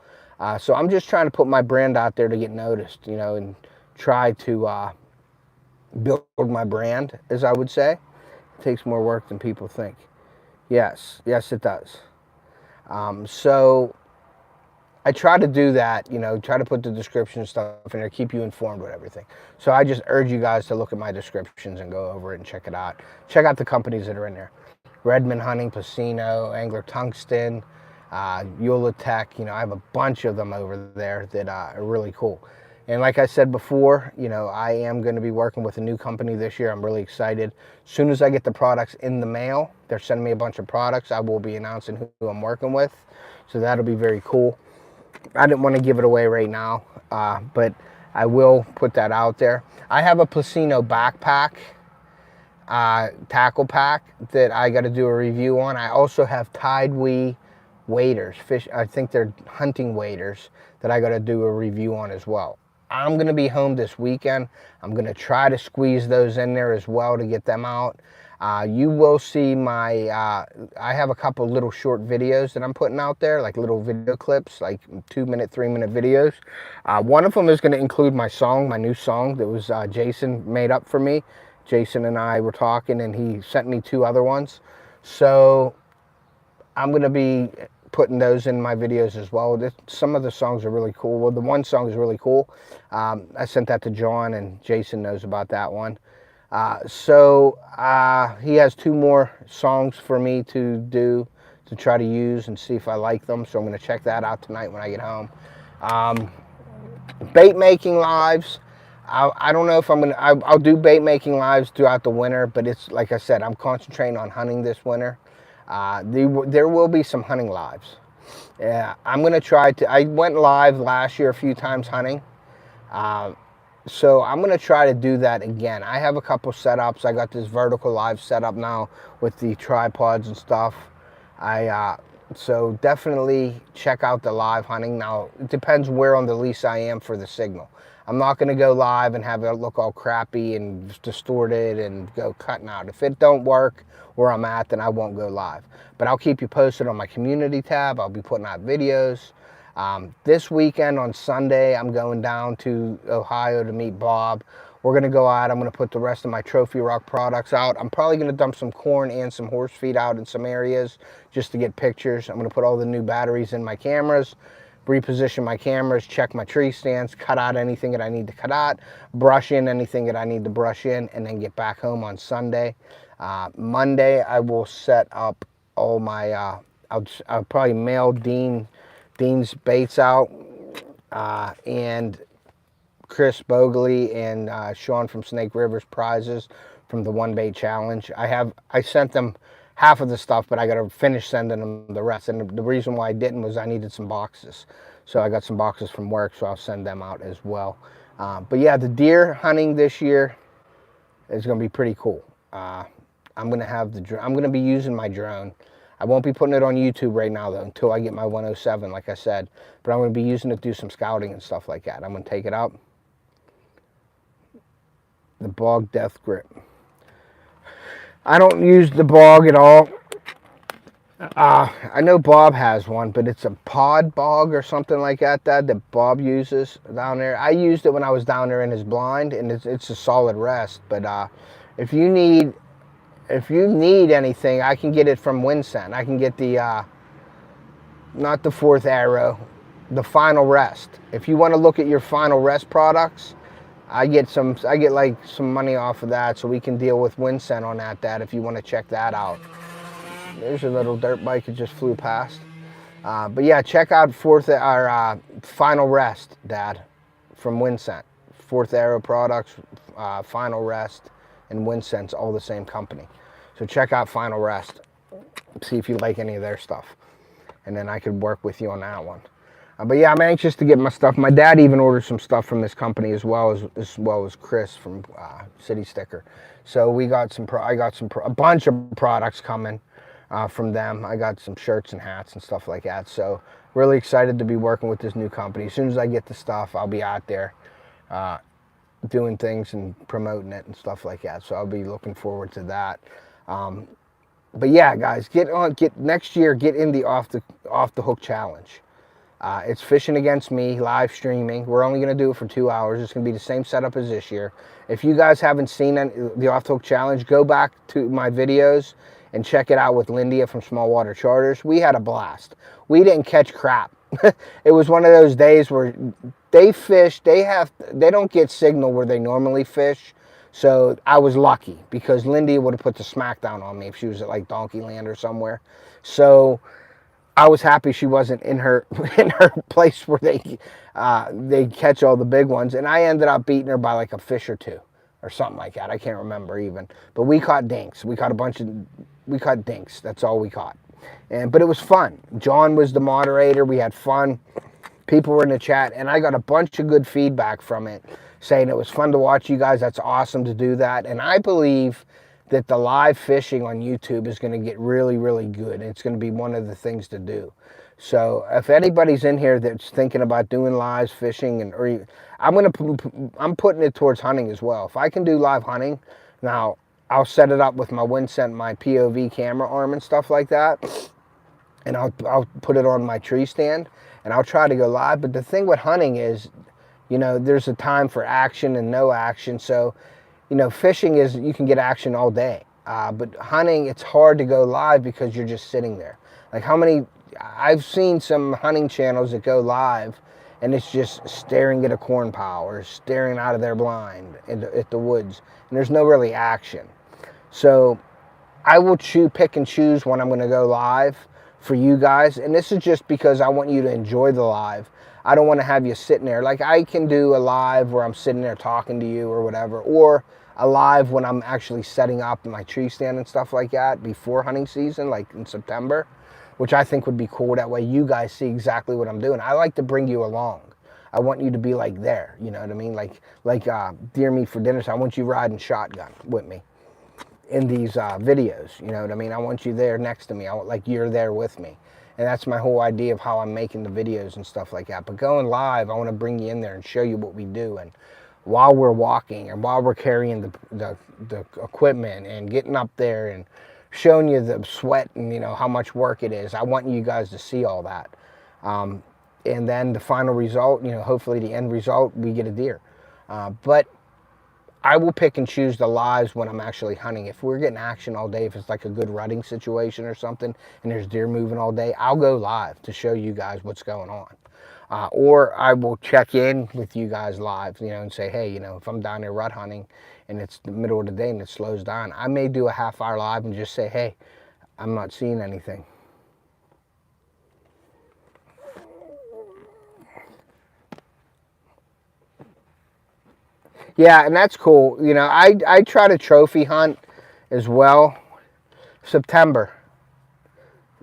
So I'm just trying to put my brand out there to get noticed, and try to build my brand, as I would say. It takes more work than people think. Yes, it does. So I try to do that, try to put the description and stuff in there, keep you informed with everything. So I just urge you guys to look at my descriptions and go over it and check it out. Check out the companies that are in there. Redmond Hunting, Placino, Angler Tungsten, Eula Tech. I have a bunch of them over there that are really cool. And like I said before, I am going to be working with a new company this year. I'm really excited. As soon as I get the products in the mail, they're sending me a bunch of products. I will be announcing who I'm working with. So that'll be very cool. I didn't want to give it away right now, but I will put that out there. I have a Placino backpack. Tackle pack that I got to do a review on. I also have Tidewee waders, I think they're hunting waders, that I got to do a review on as well. I'm going to be home this weekend. I'm going to try to squeeze those in there as well to get them out. You will see my, I have a couple little short videos that I'm putting out there, like little video clips, like 2-minute, 3-minute videos. One of them is going to include my song, my new song that was Jason made up for me. Jason and I were talking and he sent me 2 other ones. So I'm going to be putting those in my videos as well. Some of the songs are really cool. Well, the one song is really cool. I sent that to John, and Jason knows about that one. He has 2 more songs for me to do, to try to use and see if I like them. So I'm going to check that out tonight when I get home. Bait making lives. I don't know if I'm going to, I'll do bait making lives throughout the winter, but it's like I said, I'm concentrating on hunting this winter. There will be some hunting lives. Yeah, I'm going to try to, I went live last year a few times hunting. So I'm going to try to do that again. I have a couple setups. I got this vertical live setup now with the tripods and stuff. So definitely check out the live hunting. Now, it depends where on the lease I am for the signal. I'm not going to go live and have it look all crappy and distorted and go cutting out. If it don't work where I'm at, then I won't go live. But I'll keep you posted on my community tab. I'll be putting out videos. This weekend on Sunday, I'm going down to Ohio to meet Bob. We're going to go out. I'm going to put the rest of my Trophy Rock products out. I'm probably going to dump some corn and some horse feed out in some areas just to get pictures. I'm going to put all the new batteries in my cameras, reposition my cameras, check my tree stands, cut out anything that I need to cut out, brush in anything that I need to brush in, and then get back home on Sunday. Monday, I will set up all my, I'll probably mail Dean's baits out, and Chris Bogley and Sean from Snake River's prizes from the One Bait Challenge. I sent them half of the stuff, but I got to finish sending them the rest. And the reason why I didn't was I needed some boxes. So I got some boxes from work, so I'll send them out as well. But yeah, the deer hunting this year is going to be pretty cool. I'm going to be using my drone. I won't be putting it on YouTube right now, though, until I get my 107, like I said. But I'm going to be using it to do some scouting and stuff like that. I'm going to take it out. The Bog Death Grip. I don't use the Bog at all. I know Bob has one, but it's a pod bog or something like that that Bob uses down there. I used it when I was down there in his blind, and it's a solid rest. But if you need anything, I can get it from Winsent. I can get the not the Fourth Arrow, the Final Rest. If you want to look at your Final Rest products, I get like some money off of that, so we can deal with Winsent on that if you want to check that out. There's a little dirt bike that just flew past. But yeah, check out Final Rest, Dad, from Winsent. Fourth Arrow products, Final Rest, and Winsent's all the same company. So check out Final Rest. See if you like any of their stuff, and then I could work with you on that one. But yeah, I'm anxious to get my stuff. My dad even ordered some stuff from this company as well as Chris from City Sticker. So we got a bunch of products coming from them. I got some shirts and hats and stuff like that. So really excited to be working with this new company. As soon as I get the stuff, I'll be out there doing things and promoting it and stuff like that. So I'll be looking forward to that. But yeah, guys, next year. Get in the off the hook challenge. It's Fishing Against Me, live streaming. We're only going to do it for 2 hours. It's going to be the same setup as this year. If you guys haven't seen the Off the Hook Challenge, go back to my videos and check it out with Lindia from Small Water Charters. We had a blast. We didn't catch crap. It was one of those days where they fish. They don't get signal where they normally fish. So I was lucky because Lindia would have put the smackdown on me if she was at like Donkeyland or somewhere. So I was happy she wasn't in her place where they catch all the big ones, and I ended up beating her by like a fish or two or something like that. I can't remember even, but we caught dinks. We caught dinks. That's all we caught, but it was fun. John was the moderator. We had fun. People were in the chat, and I got a bunch of good feedback from it, saying it was fun to watch you guys. That's awesome to do that, and I believe that the live fishing on YouTube is going to get really, really good. It's going to be one of the things to do. So if anybody's in here that's thinking about doing live fishing, I'm putting it towards hunting as well. If I can do live hunting, now I'll set it up with my Winsent, my POV camera arm and stuff like that, and I'll put it on my tree stand, and I'll try to go live. But the thing with hunting is, there's a time for action and no action. So fishing is, you can get action all day. But hunting, it's hard to go live because you're just sitting there. Like how many I've seen some hunting channels that go live and it's just staring at a corn pile or staring out of their blind at the woods, and there's no really action. So I will pick and choose when I'm going to go live for you guys, and this is just because I want you to enjoy the live. I don't want to have you sitting there. Like, I can do a live where I'm sitting there talking to you or whatever, or a live when I'm actually setting up my tree stand and stuff like that before hunting season, like in September, which I think would be cool. That way you guys see exactly what I'm doing. I like to bring you along. I want you to be like there, you know what I mean? Like deer meat for dinner. So I want you riding shotgun with me in these videos, you know what I mean? I want you there next to me. I want, like, you're there with me. And that's my whole idea of how I'm making the videos and stuff like that. But going live, I want to bring you in there and show you what we do. And while we're walking and while we're carrying the equipment and getting up there and showing you the sweat and, you know, how much work it is, I want you guys to see all that. And then the final result, you know, hopefully the end result, we get a deer. But I will pick and choose the lives when I'm actually hunting. If we're getting action all day, if it's like a good rutting situation or something and there's deer moving all day, I'll go live to show you guys what's going on. Or I will check in with you guys live, you know, and say, hey, you know, if I'm down there rut hunting and it's the middle of the day and it slows down, I may do a half-hour live and just say, hey, I'm not seeing anything. Yeah, and that's cool. You know, I try to trophy hunt as well. September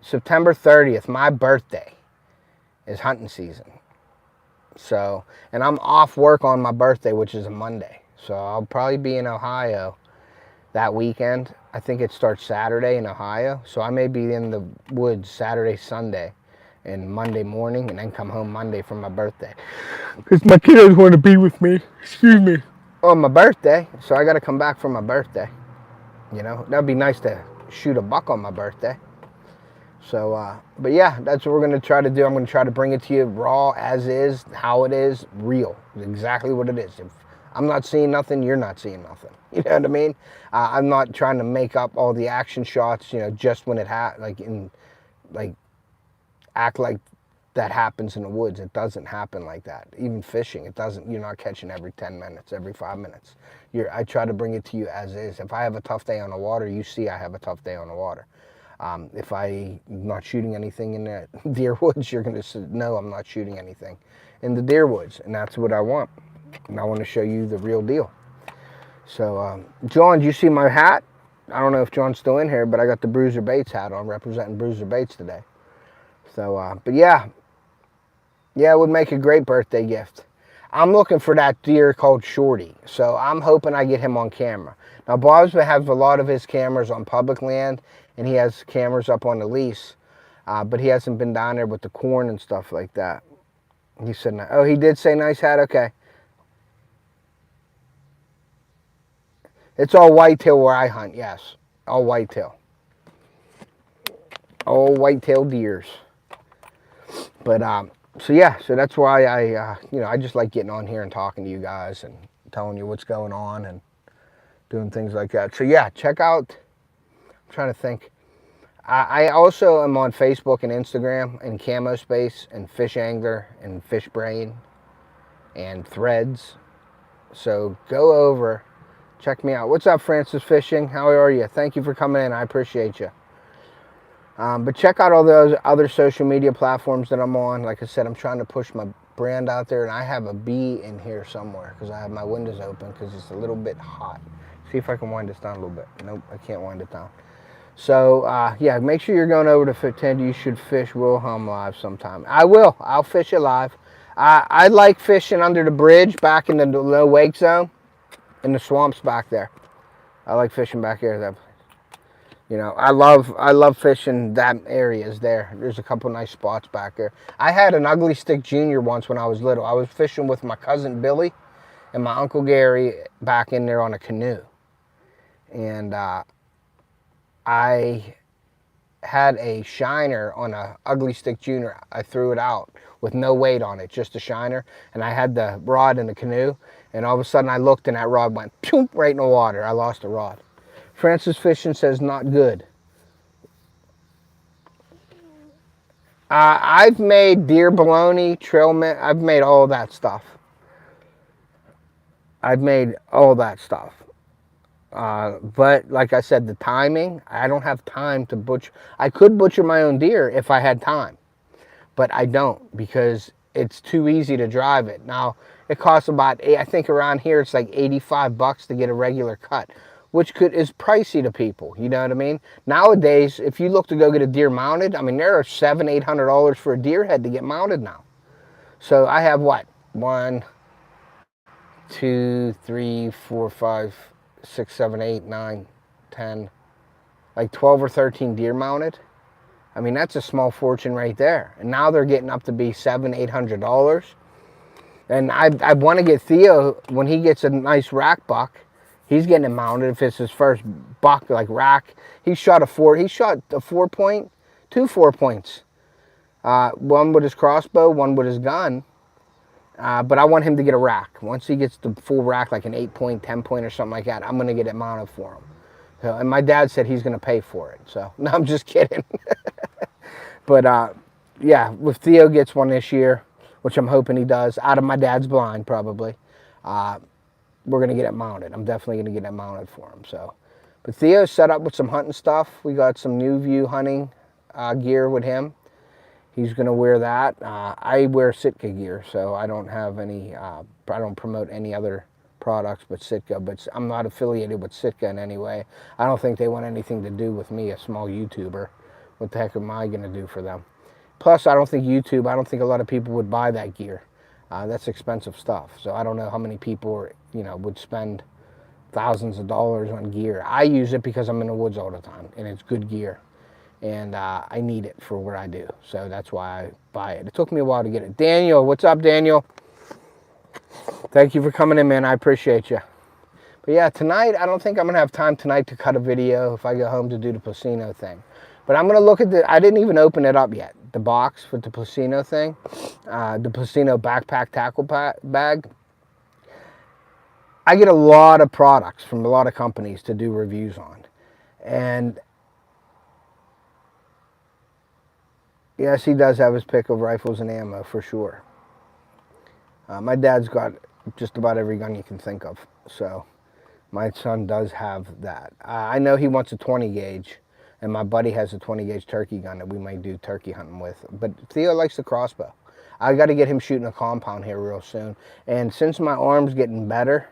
30th, my birthday, is hunting season. So, and I'm off work on my birthday, which is a Monday. So I'll probably be in Ohio that weekend. I think it starts Saturday in Ohio. So I may be in the woods Saturday, Sunday, and Monday morning, and then come home Monday for my birthday. Because my kiddos want to be with me. Excuse me. On my birthday, so I got to come back for my birthday. You know, that'd be nice to shoot a buck on my birthday. So, but yeah, that's what we're going to try to do. I'm going to try to bring it to you raw as is, how it is, real, exactly what it is. If I'm not seeing nothing, you're not seeing nothing. You know what I mean? I'm not trying to make up all the action shots, you know, just when it act like that happens in the woods. It doesn't happen like that. Even fishing, it doesn't. You're not catching every 10 minutes, every 5 minutes. I try to bring it to you as is. If I have a tough day on the water, you see I have a tough day on the water. If I'm not shooting anything in the deer woods, you're going to know I'm not shooting anything in the deer woods, and that's what I want. And I want to show you the real deal. So, John, do you see my hat? I don't know if John's still in here, but I got the Bruiser Baits hat on, representing Bruiser Baits today. So, but yeah. Yeah, it would make a great birthday gift. I'm looking for that deer called Shorty, so I'm hoping I get him on camera. Now, Bob's has a lot of his cameras on public land, and he has cameras up on the lease, but he hasn't been down there with the corn and stuff like that. He said, oh, he did say nice hat? Okay. It's all whitetail where I hunt, yes. All whitetail. All whitetail deers. But, so yeah, so that's why I just like getting on here and talking to you guys and telling you what's going on and doing things like that. So yeah, check out, I'm trying to think. I also am on Facebook and Instagram and Camo Space and FishAngler and Fish Brain and Threads. So go over, check me out. What's up, Francis Fishing? How are you? Thank you for coming in. I appreciate you. But check out all those other social media platforms that I'm on. Like I said, I'm trying to push my brand out there, and I have a bee in here somewhere because I have my windows open because it's a little bit hot. See if I can wind this down a little bit. Nope, I can't wind it down. So, yeah, make sure you're going over to Fit10. You should fish Wilhelm live sometime. I will. I'll fish it live. I like fishing under the bridge back in the low wake zone in the swamps back there. I like fishing back here. You know, I love fishing that areas there. There's a couple nice spots back there. I had an ugly stick junior once when I was little. I was fishing with my cousin Billy and my Uncle Gary back in there on a canoe. And I had a shiner on a ugly stick junior. I threw it out with no weight on it, just a shiner. And I had the rod in the canoe. And all of a sudden I looked and that rod went poof, right in the water. I lost the rod. Francis Fishing says not good. I've made deer bologna, trail mix. I've made all that stuff. I've made all that stuff. But like I said, the timing, I don't have time to butcher. I could butcher my own deer if I had time, but I don't because it's too easy to drive it. Now, it costs about, I think around here it's like 85 bucks to get a regular cut, which is pricey to people, you know what I mean? Nowadays, if you look to go get a deer mounted, I mean, there are $700-800 for a deer head to get mounted now. So I have what? 1, 2, 3, 4, 5, 6, 7, 8, 9, 10, like 12 or 13 deer mounted. I mean, that's a small fortune right there. And now they're getting up to be $700-800. And I want to get Theo, when he gets a nice rack buck, he's getting it mounted if it's his first buck, like rack. He shot a 4-point, 2 4-points. One with his crossbow, one with his gun. But I want him to get a rack. Once he gets the full rack, like an 8-point, 10-point or something like that, I'm going to get it mounted for him. So, and my dad said he's going to pay for it. So, no, I'm just kidding. But, yeah, if Theo gets one this year, which I'm hoping he does, out of my dad's blind probably, we're going to get it mounted. I'm definitely going to get it mounted for him. So, but Theo's set up with some hunting stuff. We got some New View hunting gear with him. He's going to wear that. I wear Sitka gear, so I don't have any, I don't promote any other products but Sitka, but I'm not affiliated with Sitka in any way. I don't think they want anything to do with me, a small YouTuber. What the heck am I going to do for them? Plus, I don't think a lot of people would buy that gear. That's expensive stuff. So I don't know how many people, would spend thousands of dollars on gear. I use it because I'm in the woods all the time, and it's good gear. And I need it for what I do. So that's why I buy it. It took me a while to get it. Daniel, what's up, Daniel? Thank you for coming in, man. I appreciate you. But yeah, tonight, I don't think I'm going to have time tonight to cut a video if I go home to do the Placino thing. But I'm going to look at I didn't even open it up yet. The box with the Placino thing. The Placino backpack tackle bag. I get a lot of products from a lot of companies to do reviews on. And yes, he does have his pick of rifles and ammo, for sure. My dad's got just about every gun you can think of. So my son does have that. I know he wants a 20 gauge. And my buddy has a 20 gauge turkey gun that we might do turkey hunting with. But Theo likes the crossbow. I got to get him shooting a compound here real soon. And since my arm's getting better,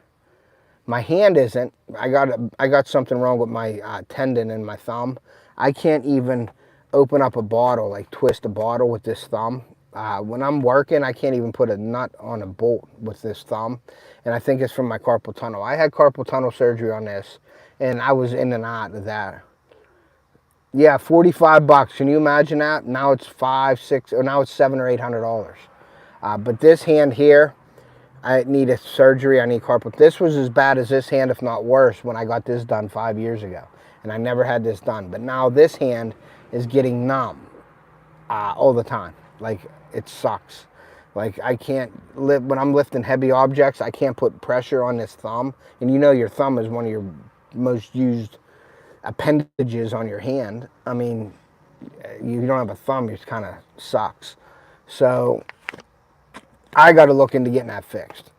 my hand isn't. I got something wrong with my tendon in my thumb. I can't even open up a bottle, like twist a bottle with this thumb. When I'm working, I can't even put a nut on a bolt with this thumb. And I think it's from my carpal tunnel. I had carpal tunnel surgery on this, and I was in and out of that. Yeah, 45 bucks. Can you imagine that? Now it's now it's $700 or $800. But this hand here, I need a surgery. I need carpal. This was as bad as this hand, if not worse, when I got this done 5 years ago. And I never had this done. But now this hand is getting numb all the time. Like, it sucks. Like, I can't lift, when I'm lifting heavy objects, I can't put pressure on this thumb. And you know your thumb is one of your most used appendages on your hand. I mean, you don't have a thumb, it kind of sucks. So I got to look into getting that fixed.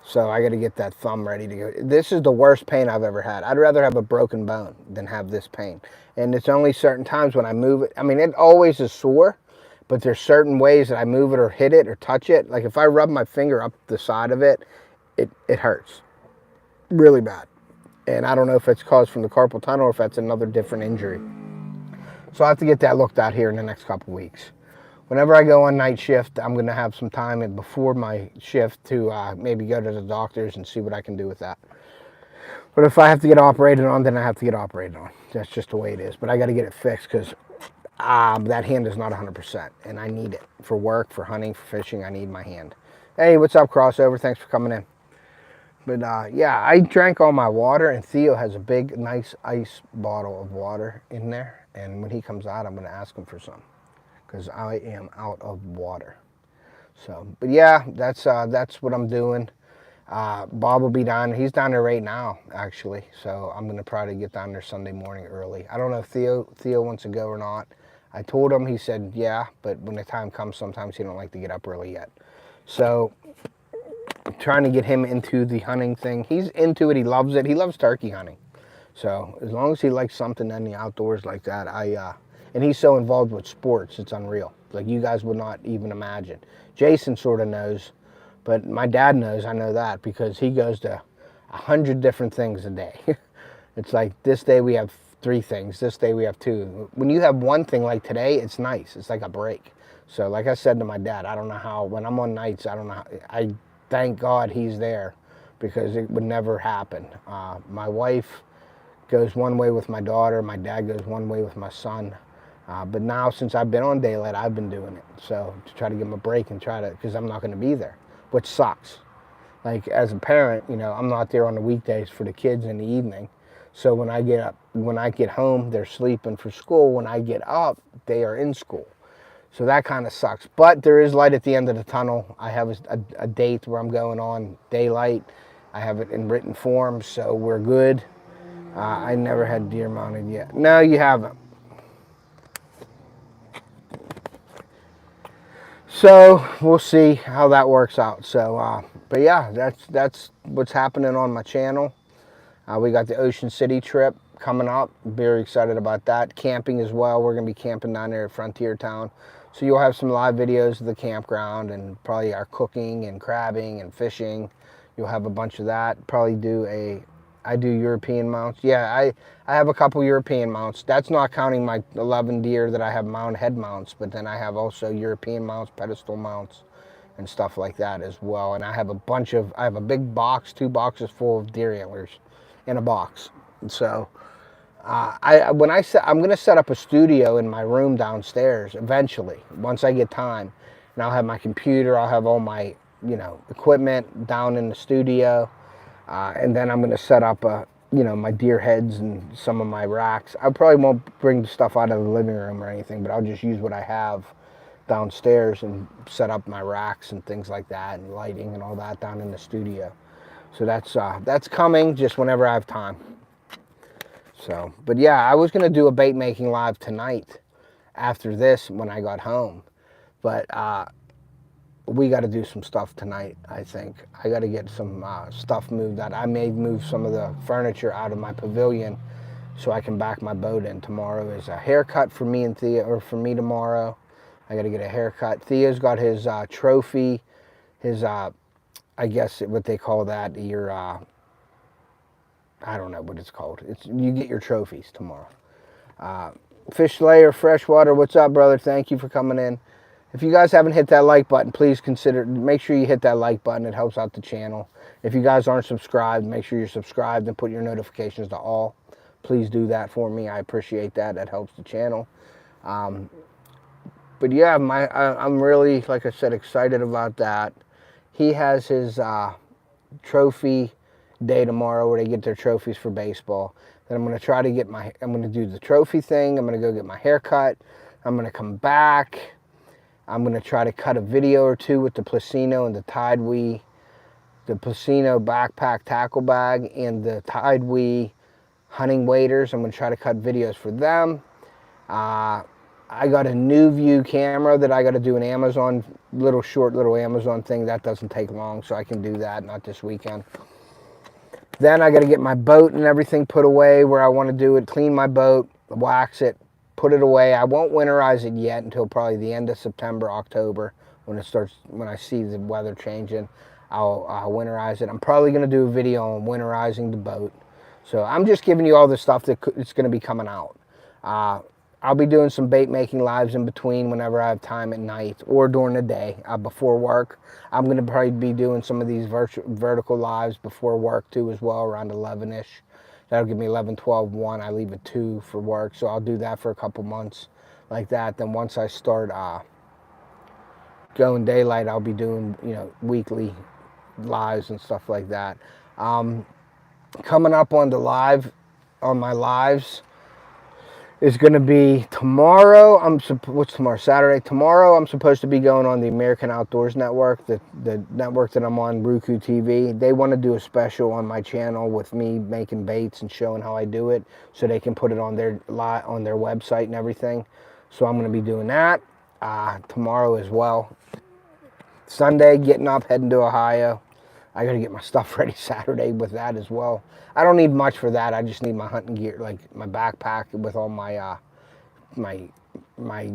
So I got to get that thumb ready to go. This is the worst pain I've ever had. I'd rather have a broken bone than have this pain. And it's only certain times when I move it. I mean, it always is sore, but there's certain ways that I move it or hit it or touch it. Like if I rub my finger up the side of it, it hurts really bad. And I don't know if it's caused from the carpal tunnel or if that's another different injury. So I have to get that looked at here in the next couple weeks. Whenever I go on night shift, I'm going to have some time before my shift to maybe go to the doctors and see what I can do with that. But if I have to get operated on, then I have to get operated on. That's just the way it is. But I got to get it fixed because that hand is not 100%. And I need it for work, for hunting, for fishing. I need my hand. Hey, what's up, Crossover? Thanks for coming in. But yeah, I drank all my water, and Theo has a big, nice ice bottle of water in there. And when he comes out, I'm going to ask him for some, because I am out of water. So, but yeah, that's what I'm doing. Bob will be down. He's down there right now, actually. So I'm going to probably get down there Sunday morning early. I don't know if Theo wants to go or not. I told him, he said, yeah, but when the time comes, sometimes he don't like to get up early yet. So I'm trying to get him into the hunting thing. He's into it. He loves it. He loves turkey hunting. So as long as he likes something in the outdoors like that, and he's so involved with sports, it's unreal. Like you guys would not even imagine. Jason sort of knows, but my dad knows, I know that, because he goes to 100 different things a day. It's like this day we have 3 things, this day we have 2. When you have one thing like today, it's nice. It's like a break. So like I said to my dad, I don't know how, when I'm on nights, I don't know how, I thank God he's there, because it would never happen. My wife goes one way with my daughter, my dad goes one way with my son. But now, since I've been on daylight, I've been doing it. So to try to give him a break and try to, because I'm not going to be there, which sucks. Like as a parent, you know, I'm not there on the weekdays for the kids in the evening. So when I get home, they're sleeping for school. When I get up, they are in school. So that kind of sucks. But there is light at the end of the tunnel. I have a date where I'm going on daylight. I have it in written form, so we're good. I never had deer mounted yet. No, you haven't. So we'll see how that works out. So, but yeah, that's what's happening on my channel. We got the Ocean City trip coming up. Very excited about that. Camping as well. We're going to be camping down there at Frontier Town. So you'll have some live videos of the campground and probably our cooking and crabbing and fishing. You'll have a bunch of that. Probably I do European mounts. Yeah, I have a couple European mounts. That's not counting my 11 deer that I have mounted head mounts, but then I have also European mounts, pedestal mounts, and stuff like that as well. And I have a big box, 2 boxes full of deer antlers in a box. And so I'm going to set up a studio in my room downstairs eventually, once I get time. And I'll have my computer, I'll have all my, equipment down in the studio. And then I'm going to set up my deer heads and some of my racks. I probably won't bring the stuff out of the living room or anything, but I'll just use what I have downstairs and set up my racks and things like that, and lighting and all that down in the studio. So that's coming just whenever I have time. So, but yeah, I was going to do a bait making live tonight after this when I got home, but we got to do some stuff tonight, I think. I got to get some stuff moved out. I may move some of the furniture out of my pavilion so I can back my boat in. Tomorrow is a haircut for me and Thea, or for me tomorrow. I got to get a haircut. Thea's got his trophy, his, I guess what they call that, your, I don't know what it's called. You get your trophies tomorrow. Fish Slayer, Freshwater, what's up, brother? Thank you for coming in. If you guys haven't hit that like button, please make sure you hit that like button. It helps out the channel. If you guys aren't subscribed, make sure you're subscribed and put your notifications to all. Please do that for me. I appreciate that. That helps the channel. But yeah, I'm really, like I said, excited about that. He has his trophy day tomorrow where they get their trophies for baseball. Then I'm going to try to I'm going to do the trophy thing. I'm going to go get my hair cut. I'm going to come back. I'm going to try to cut a video or 2 with the Placino and the Tidewee, the Placino backpack tackle bag and the Tidewee hunting waders. I'm going to try to cut videos for them. I got a new view camera that I got to do an Amazon, short little Amazon thing. That doesn't take long, so I can do that, not this weekend. Then I got to get my boat and everything put away where I want to do it, clean my boat, wax it, put it away. I won't winterize it yet until probably the end of September, October, when I see the weather changing. I'll winterize it. I'm probably going to do a video on winterizing the boat. So I'm just giving you all the stuff that it's going to be coming out. I'll be doing some bait making lives in between whenever I have time at night or during the day before work. I'm going to probably be doing some of these vertical lives before work too as well, around 11-ish. That'll give me 11, 12, 1. I leave at 2 for work, so I'll do that for a couple months like that. Then once I start going daylight, I'll be doing weekly lives and stuff like that. Coming up on my lives is going to be tomorrow. What's tomorrow? Saturday. Tomorrow I'm supposed to be going on the American Outdoors Network, the network that I'm on, RUKU TV. They want to do a special on my channel with me making baits and showing how I do it, so they can put it on their website and everything. So I'm going to be doing that tomorrow as well. Sunday, getting up, heading to Ohio. I got to get my stuff ready Saturday with that as well. I don't need much for that. I just need my hunting gear, like my backpack with all my my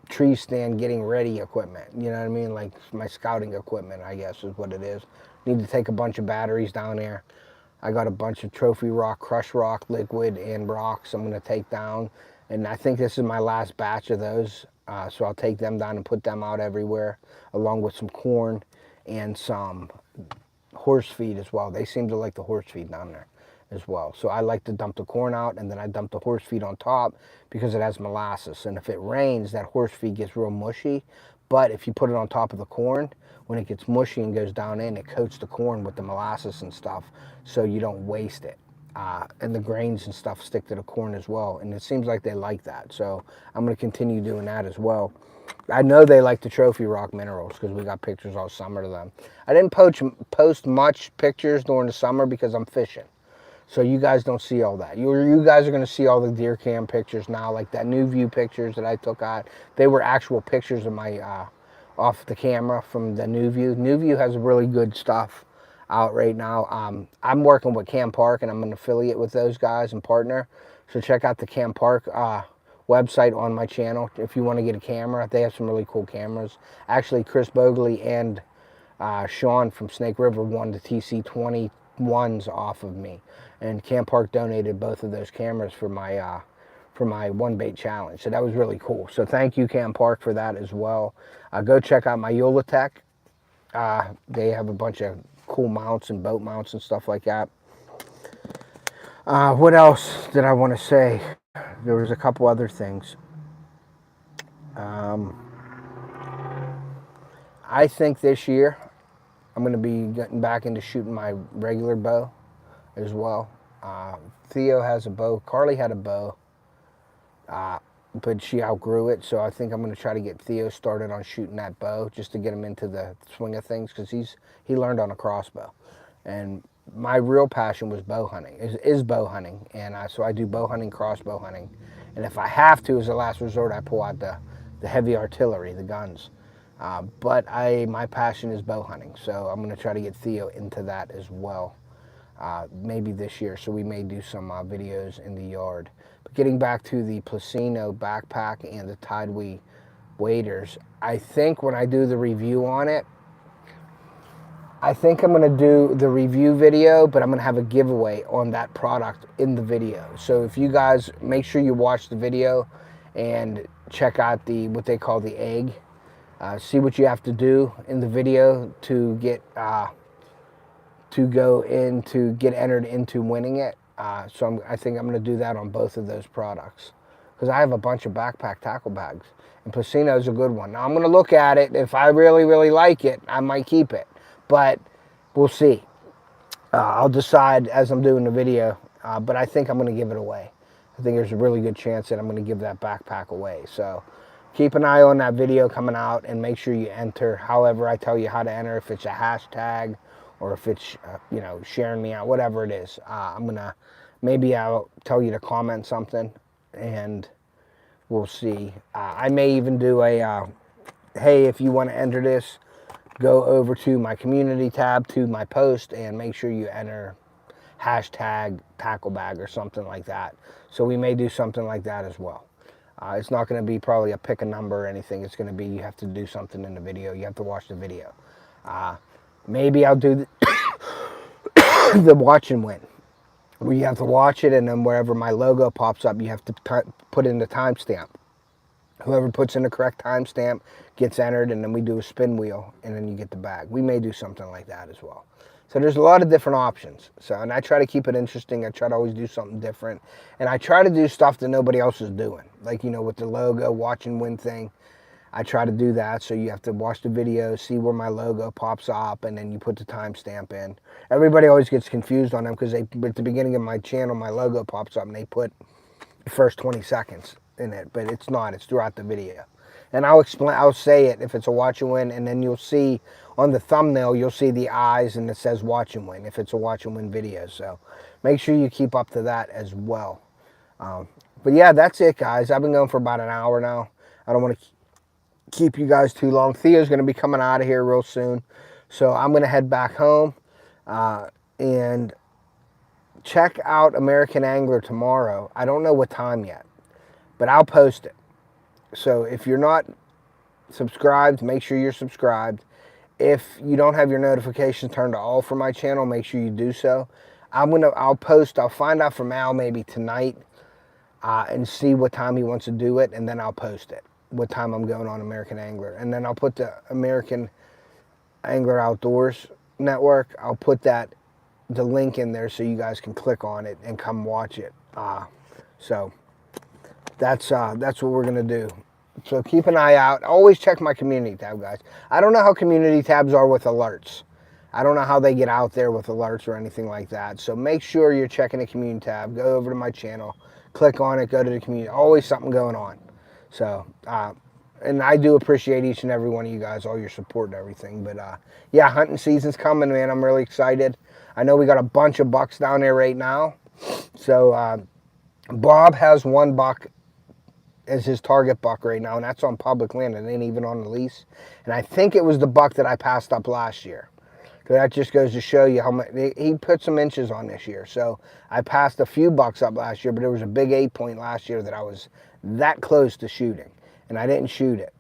tree stand getting ready equipment. You know what I mean? Like my scouting equipment, I guess is what it is. Need to take a bunch of batteries down there. I got a bunch of trophy rock, crush rock, liquid, and rocks I'm going to take down. And I think this is my last batch of those. So I'll take them down and put them out everywhere, along with some corn and some horse feed as well. They seem to like the horse feed down there as well. So I like to dump the corn out, and then I dump the horse feed on top because it has molasses. And if it rains, that horse feed gets real mushy. But if you put it on top of the corn, when it gets mushy and goes down in, it coats the corn with the molasses and stuff, so you don't waste it. And the grains and stuff stick to the corn as well. And it seems like they like that. So I'm going to continue doing that as well. I know they like the trophy rock minerals because we got pictures all summer of them. I didn't post much pictures during the summer because I'm fishing. So you guys don't see all that. You guys are going to see all the deer cam pictures now, like that new view pictures that I took out. They were actual pictures of my off the camera from the new view. New view has really good stuff out right now. I'm working with Cam Park, and I'm an affiliate with those guys and partner. So check out the Cam Park website on my channel if you want to get a camera. They have some really cool cameras. Actually, Chris Bogley and Sean from Snake River won the TC21s off of me, and Cam Park donated both of those cameras for my one bait challenge. So that was really cool. So thank you, Cam Park, for that as well. Go check out my Yolatech. They have a bunch of cool mounts and boat mounts and stuff like that. What else did I want to say? There was a couple other things. I think this year I'm going to be getting back into shooting my regular bow as well. Theo has a bow. Carly had a bow, but she outgrew it. So I think I'm going to try to get Theo started on shooting that bow just to get him into the swing of things, because he learned on a crossbow. And my real passion was bow hunting, is bow hunting. And so I do bow hunting, crossbow hunting. And if I have to, as a last resort, I pull out the heavy artillery, the guns. But my passion is bow hunting. So I'm going to try to get Theo into that as well, maybe this year. So we may do some videos in the yard. But getting back to the Placino backpack and the Tidewee waders, I think when I do the review on it, I think I'm going to do the review video, but I'm going to have a giveaway on that product in the video. So if you guys, make sure you watch the video and check out what they call the egg. See what you have to do in the video to get entered into winning it. So I think I'm going to do that on both of those products, because I have a bunch of backpack tackle bags, and Placino is a good one. Now I'm going to look at it. If I really, really like it, I might keep it. But we'll see. I'll decide as I'm doing the video, but I think I'm going to give it away. I think there's a really good chance that I'm going to give that backpack away. So keep an eye on that video coming out, and make sure you enter however I tell you how to enter, if it's a hashtag or if it's, sharing me out, whatever it is. Maybe I'll tell you to comment something, and we'll see. I may even do a, hey, if you want to enter this, go over to my community tab, to my post, and make sure you enter hashtag tackle bag or something like that. So we may do something like that as well. It's not going to be probably a pick a number or anything. It's going to be, you have to do something in the video. You have to watch the video. Maybe I'll do the watch and win, where you have to watch it, and then wherever my logo pops up, you have to put in the timestamp. Whoever puts in the correct timestamp gets entered, and then we do a spin wheel, and then you get the bag. We may do something like that as well. So there's a lot of different options. And I try to keep it interesting. I try to always do something different. And I try to do stuff that nobody else is doing. Like, with the logo, watch and win thing. I try to do that. So you have to watch the video, see where my logo pops up, and then you put the timestamp in. Everybody always gets confused on them, because at the beginning of my channel, my logo pops up, and they put the first 20 seconds in it, but it's not. It's throughout the video. And I'll say it if it's a watch and win, and then you'll see on the thumbnail, you'll see the eyes, and it says watch and win if it's a watch and win video. So make sure you keep up to that as well. But yeah, that's it, guys. I've been going for about an hour now. I don't want to keep you guys too long. Theo's going to be coming out of here real soon. So I'm going to head back home and check out American Angler tomorrow. I don't know what time yet, but I'll post it. So if you're not subscribed, make sure you're subscribed. If you don't have your notifications turned to all for my channel, make sure you do so. I'll find out from Al maybe tonight and see what time he wants to do it, and then I'll post it, what time I'm going on American Angler. And then I'll put the American Angler Outdoors Network, I'll put the link in there so you guys can click on it and come watch it. So that's what we're going to do. So keep an eye out. Always check my community tab, guys. I don't know how community tabs are with alerts. I don't know how they get out there with alerts or anything like that. So make sure you're checking the community tab. Go over to my channel, click on it, go to the community. Always something going on. So, and I do appreciate each and every one of you guys, all your support and everything. But yeah, hunting season's coming, man. I'm really excited. I know we got a bunch of bucks down there right now. So Bob has one buck as his target buck right now, and that's on public land. It ain't even on the lease. And I think it was the buck that I passed up last year. So that just goes to show you how much he put some inches on this year. So I passed a few bucks up last year, but there was a big 8-point last year that I was that close to shooting, and I didn't shoot it.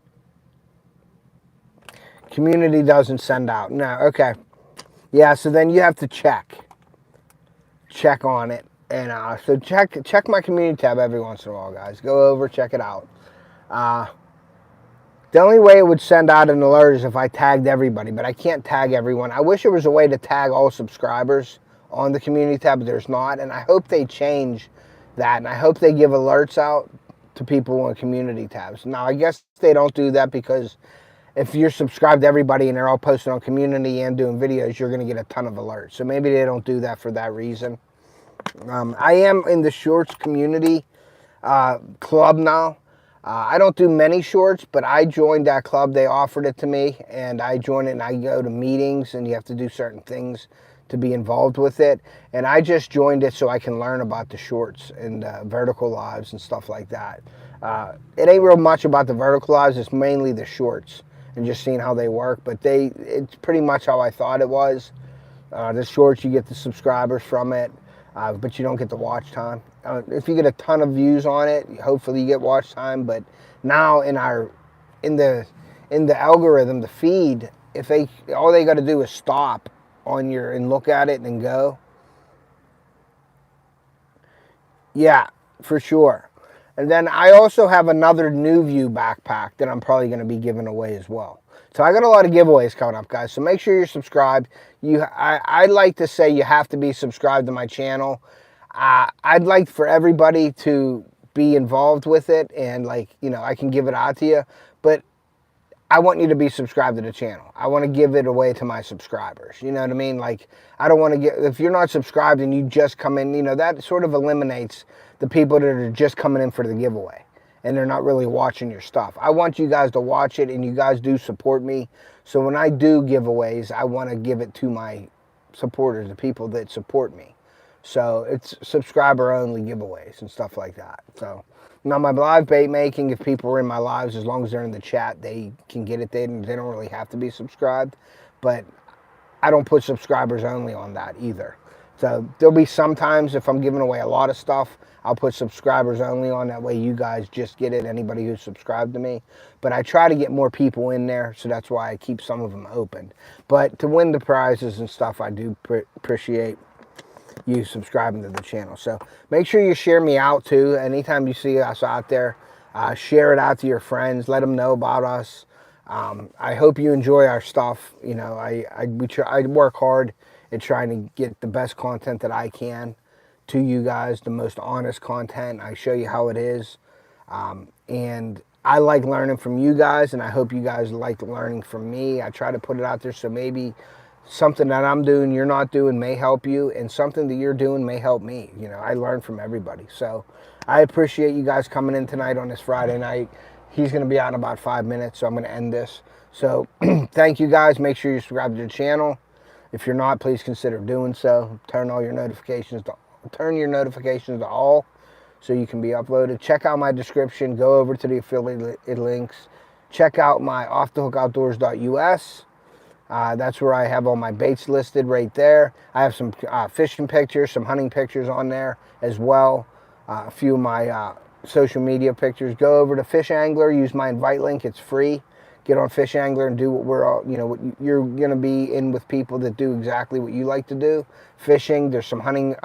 Community doesn't send out. No, okay. Yeah, so then you have to check on it. And so check my community tab every once in a while, guys. Go over, check it out. The only way it would send out an alert is if I tagged everybody, but I can't tag everyone. I wish there was a way to tag all subscribers on the community tab, but there's not. And I hope they change that, and I hope they give alerts out to people on community tabs. Now, I guess they don't do that because if you're subscribed to everybody and they're all posting on community and doing videos, you're going to get a ton of alerts. So maybe they don't do that for that reason. I am in the shorts community club now. I don't do many shorts, but I joined that club. They offered it to me, and I joined it, and I go to meetings, and you have to do certain things to be involved with it. And I just joined it so I can learn about the shorts and vertical lives and stuff like that. It ain't real much about the vertical lives. It's mainly the shorts and just seeing how they work. But it's pretty much how I thought it was. The shorts, you get the subscribers from it. But you don't get the watch time. If you get a ton of views on it, hopefully you get watch time. But now in the algorithm, the feed, all they got to do is stop on and look at it and go. Yeah, for sure. And then I also have another New View backpack that I'm probably going to be giving away as well. So I got a lot of giveaways coming up, guys. So make sure you're subscribed. I like to say you have to be subscribed to my channel. I'd like for everybody to be involved with it, and I can give it out to you. But I want you to be subscribed to the channel. I want to give it away to my subscribers. You know what I mean? I don't want to if you're not subscribed and you just come in, that sort of eliminates the people that are just coming in for the giveaway and they're not really watching your stuff. I want you guys to watch it, and you guys do support me. So when I do giveaways, I want to give it to my supporters, the people that support me. So it's subscriber only giveaways and stuff like that. So now my live bait making, if people are in my lives, as long as they're in the chat, they can get it. They don't really have to be subscribed, but I don't put subscribers only on that either. So there'll be sometimes if I'm giving away a lot of stuff, I'll put subscribers only on. That way you guys just get it, anybody who's subscribed to me. But I try to get more people in there, so that's why I keep some of them open. But to win the prizes and stuff, I do appreciate you subscribing to the channel. So make sure you share me out too. Anytime you see us out there, share it out to your friends. Let them know about us. I hope you enjoy our stuff. I work hard at trying to get the best content that I can to you guys, the most honest content. I show you how it is. And I like learning from you guys, and I hope you guys like learning from me. I try to put it out there so maybe something that I'm doing you're not doing may help you, and something that you're doing may help me. I learn from everybody. So I appreciate you guys coming in tonight on this Friday night. He's going to be out in about 5 minutes, so I'm going to end this. So thank you guys. Make sure you subscribe to the channel. If you're not, please consider doing so. Turn your notifications to all, so you can be uploaded. Check out my description. Go over to the affiliate links. Check out my offthehookoutdoors.us. That's where I have all my baits listed right there. I have some fishing pictures, some hunting pictures on there as well. A few of my social media pictures. Go over to FishAngler, use my invite link. It's free. Get on FishAngler and do what we're all, what you're going to be in with people that do exactly what you like to do. Fishing, there's some hunting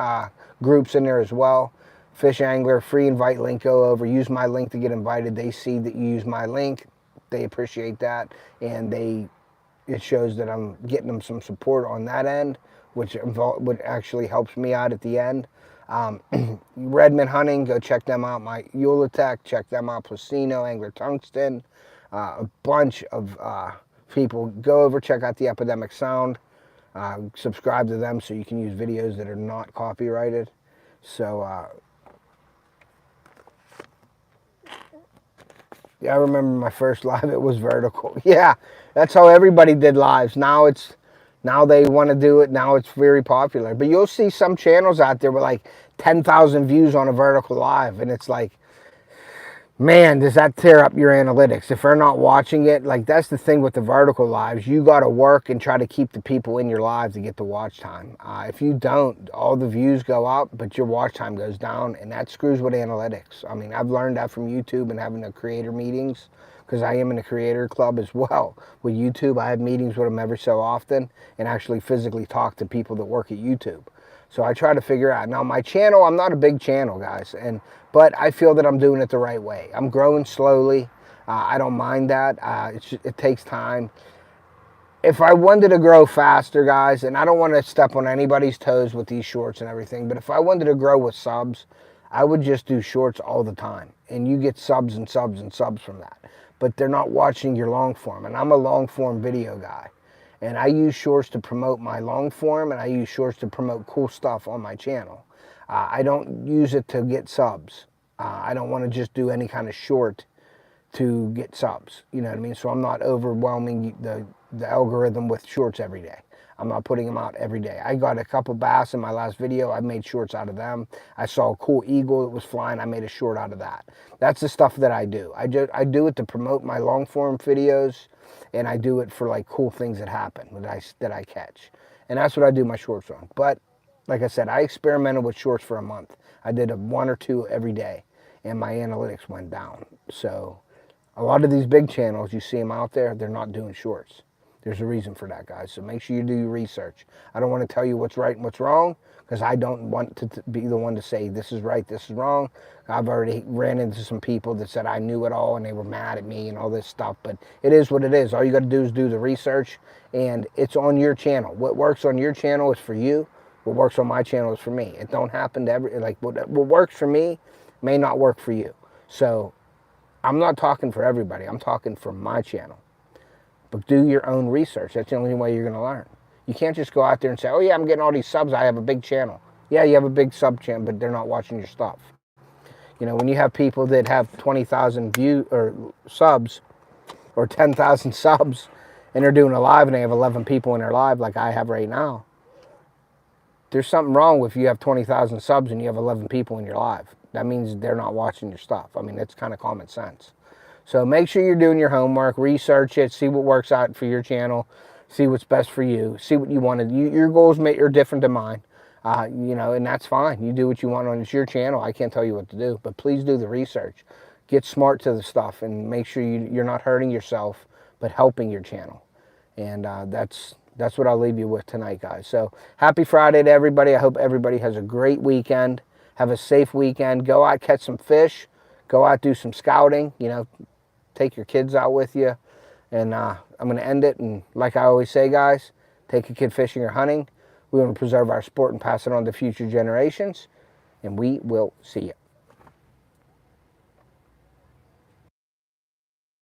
groups in there as well. FishAngler, free invite link. Go over, use my link to get invited. They see that you use my link. They appreciate that, and it shows that I'm getting them some support on that end, which actually helps me out at the end. Redmond Hunting, go check them out. My Ulatech, check them out. Placino, Angler Tungsten, a bunch of people. Go over, check out the Epidemic Sound. Subscribe to them so you can use videos that are not copyrighted. So, yeah, I remember my first live, it was vertical. Yeah, that's how everybody did lives. Now they want to do it. Now it's very popular. But you'll see some channels out there with like 10,000 views on a vertical live. And it's like, man, does that tear up your analytics? If they're not watching it, like that's the thing with the vertical lives. You got to work and try to keep the people in your live to get the watch time. If you don't, all the views go up, but your watch time goes down, and that screws with analytics. I mean, I've learned that from YouTube and having the creator meetings, because I am in a creator club as well. With YouTube, I have meetings with them every so often and actually physically talk to people that work at YouTube. So I try to figure out. Now my channel, I'm not a big channel, guys, but I feel that I'm doing it the right way. I'm growing slowly. I don't mind that. It takes time. If I wanted to grow faster, guys, and I don't want to step on anybody's toes with these shorts and everything, but if I wanted to grow with subs, I would just do shorts all the time. And you get subs and subs and subs from that. But they're not watching your long form. And I'm a long form video guy. And I use shorts to promote my long form, and I use shorts to promote cool stuff on my channel. I don't use it to get subs. I don't want to just do any kind of short to get subs. You know what I mean? So I'm not overwhelming the algorithm with shorts every day. I'm not putting them out every day. I got a couple bass in my last video. I made shorts out of them. I saw a cool eagle that was flying. I made a short out of that. That's the stuff that I do. I do it to promote my long form videos, and I do it for like cool things that happen that I catch. And that's what I do my shorts on. But like I said, I experimented with shorts for a month. I did one or two every day, and my analytics went down. So a lot of these big channels, you see them out there, they're not doing shorts. There's a reason for that, guys. So make sure you do your research. I don't want to tell you what's right and what's wrong, because I don't want to be the one to say this is right, this is wrong. I've already ran into some people that said I knew it all and they were mad at me and all this stuff. But it is what it is. All you got to do is do the research, and it's on your channel. What works on your channel is for you. What works on my channel is for me. It don't happen to what works for me may not work for you. So I'm not talking for everybody. I'm talking for my channel. But do your own research. That's the only way you're going to learn. You can't just go out there and say, oh yeah, I'm getting all these subs. I have a big channel. Yeah, you have a big sub channel, but they're not watching your stuff. You know, when you have people that have 20,000 views or subs or 10,000 subs, and they're doing a live and they have 11 people in their live like I have right now, there's something wrong if you have 20,000 subs and you have 11 people in your live. That means they're not watching your stuff. I mean, that's kind of common sense. So make sure you're doing your homework, research it, see what works out for your channel, see what's best for you, see what you want to do. Your goals are different than mine, you know, and that's fine. You do what you want on your channel. I can't tell you what to do, but please do the research. Get smart to the stuff and make sure you're not hurting yourself, but helping your channel. And that's what I'll leave you with tonight, guys. So happy Friday to everybody. I hope everybody has a great weekend. Have a safe weekend. Go out, catch some fish. Go out, do some scouting, you know. Take your kids out with you. And I'm going to end it. And like I always say, guys, take a kid fishing or hunting. We want to preserve our sport and pass it on to future generations. And we will see you.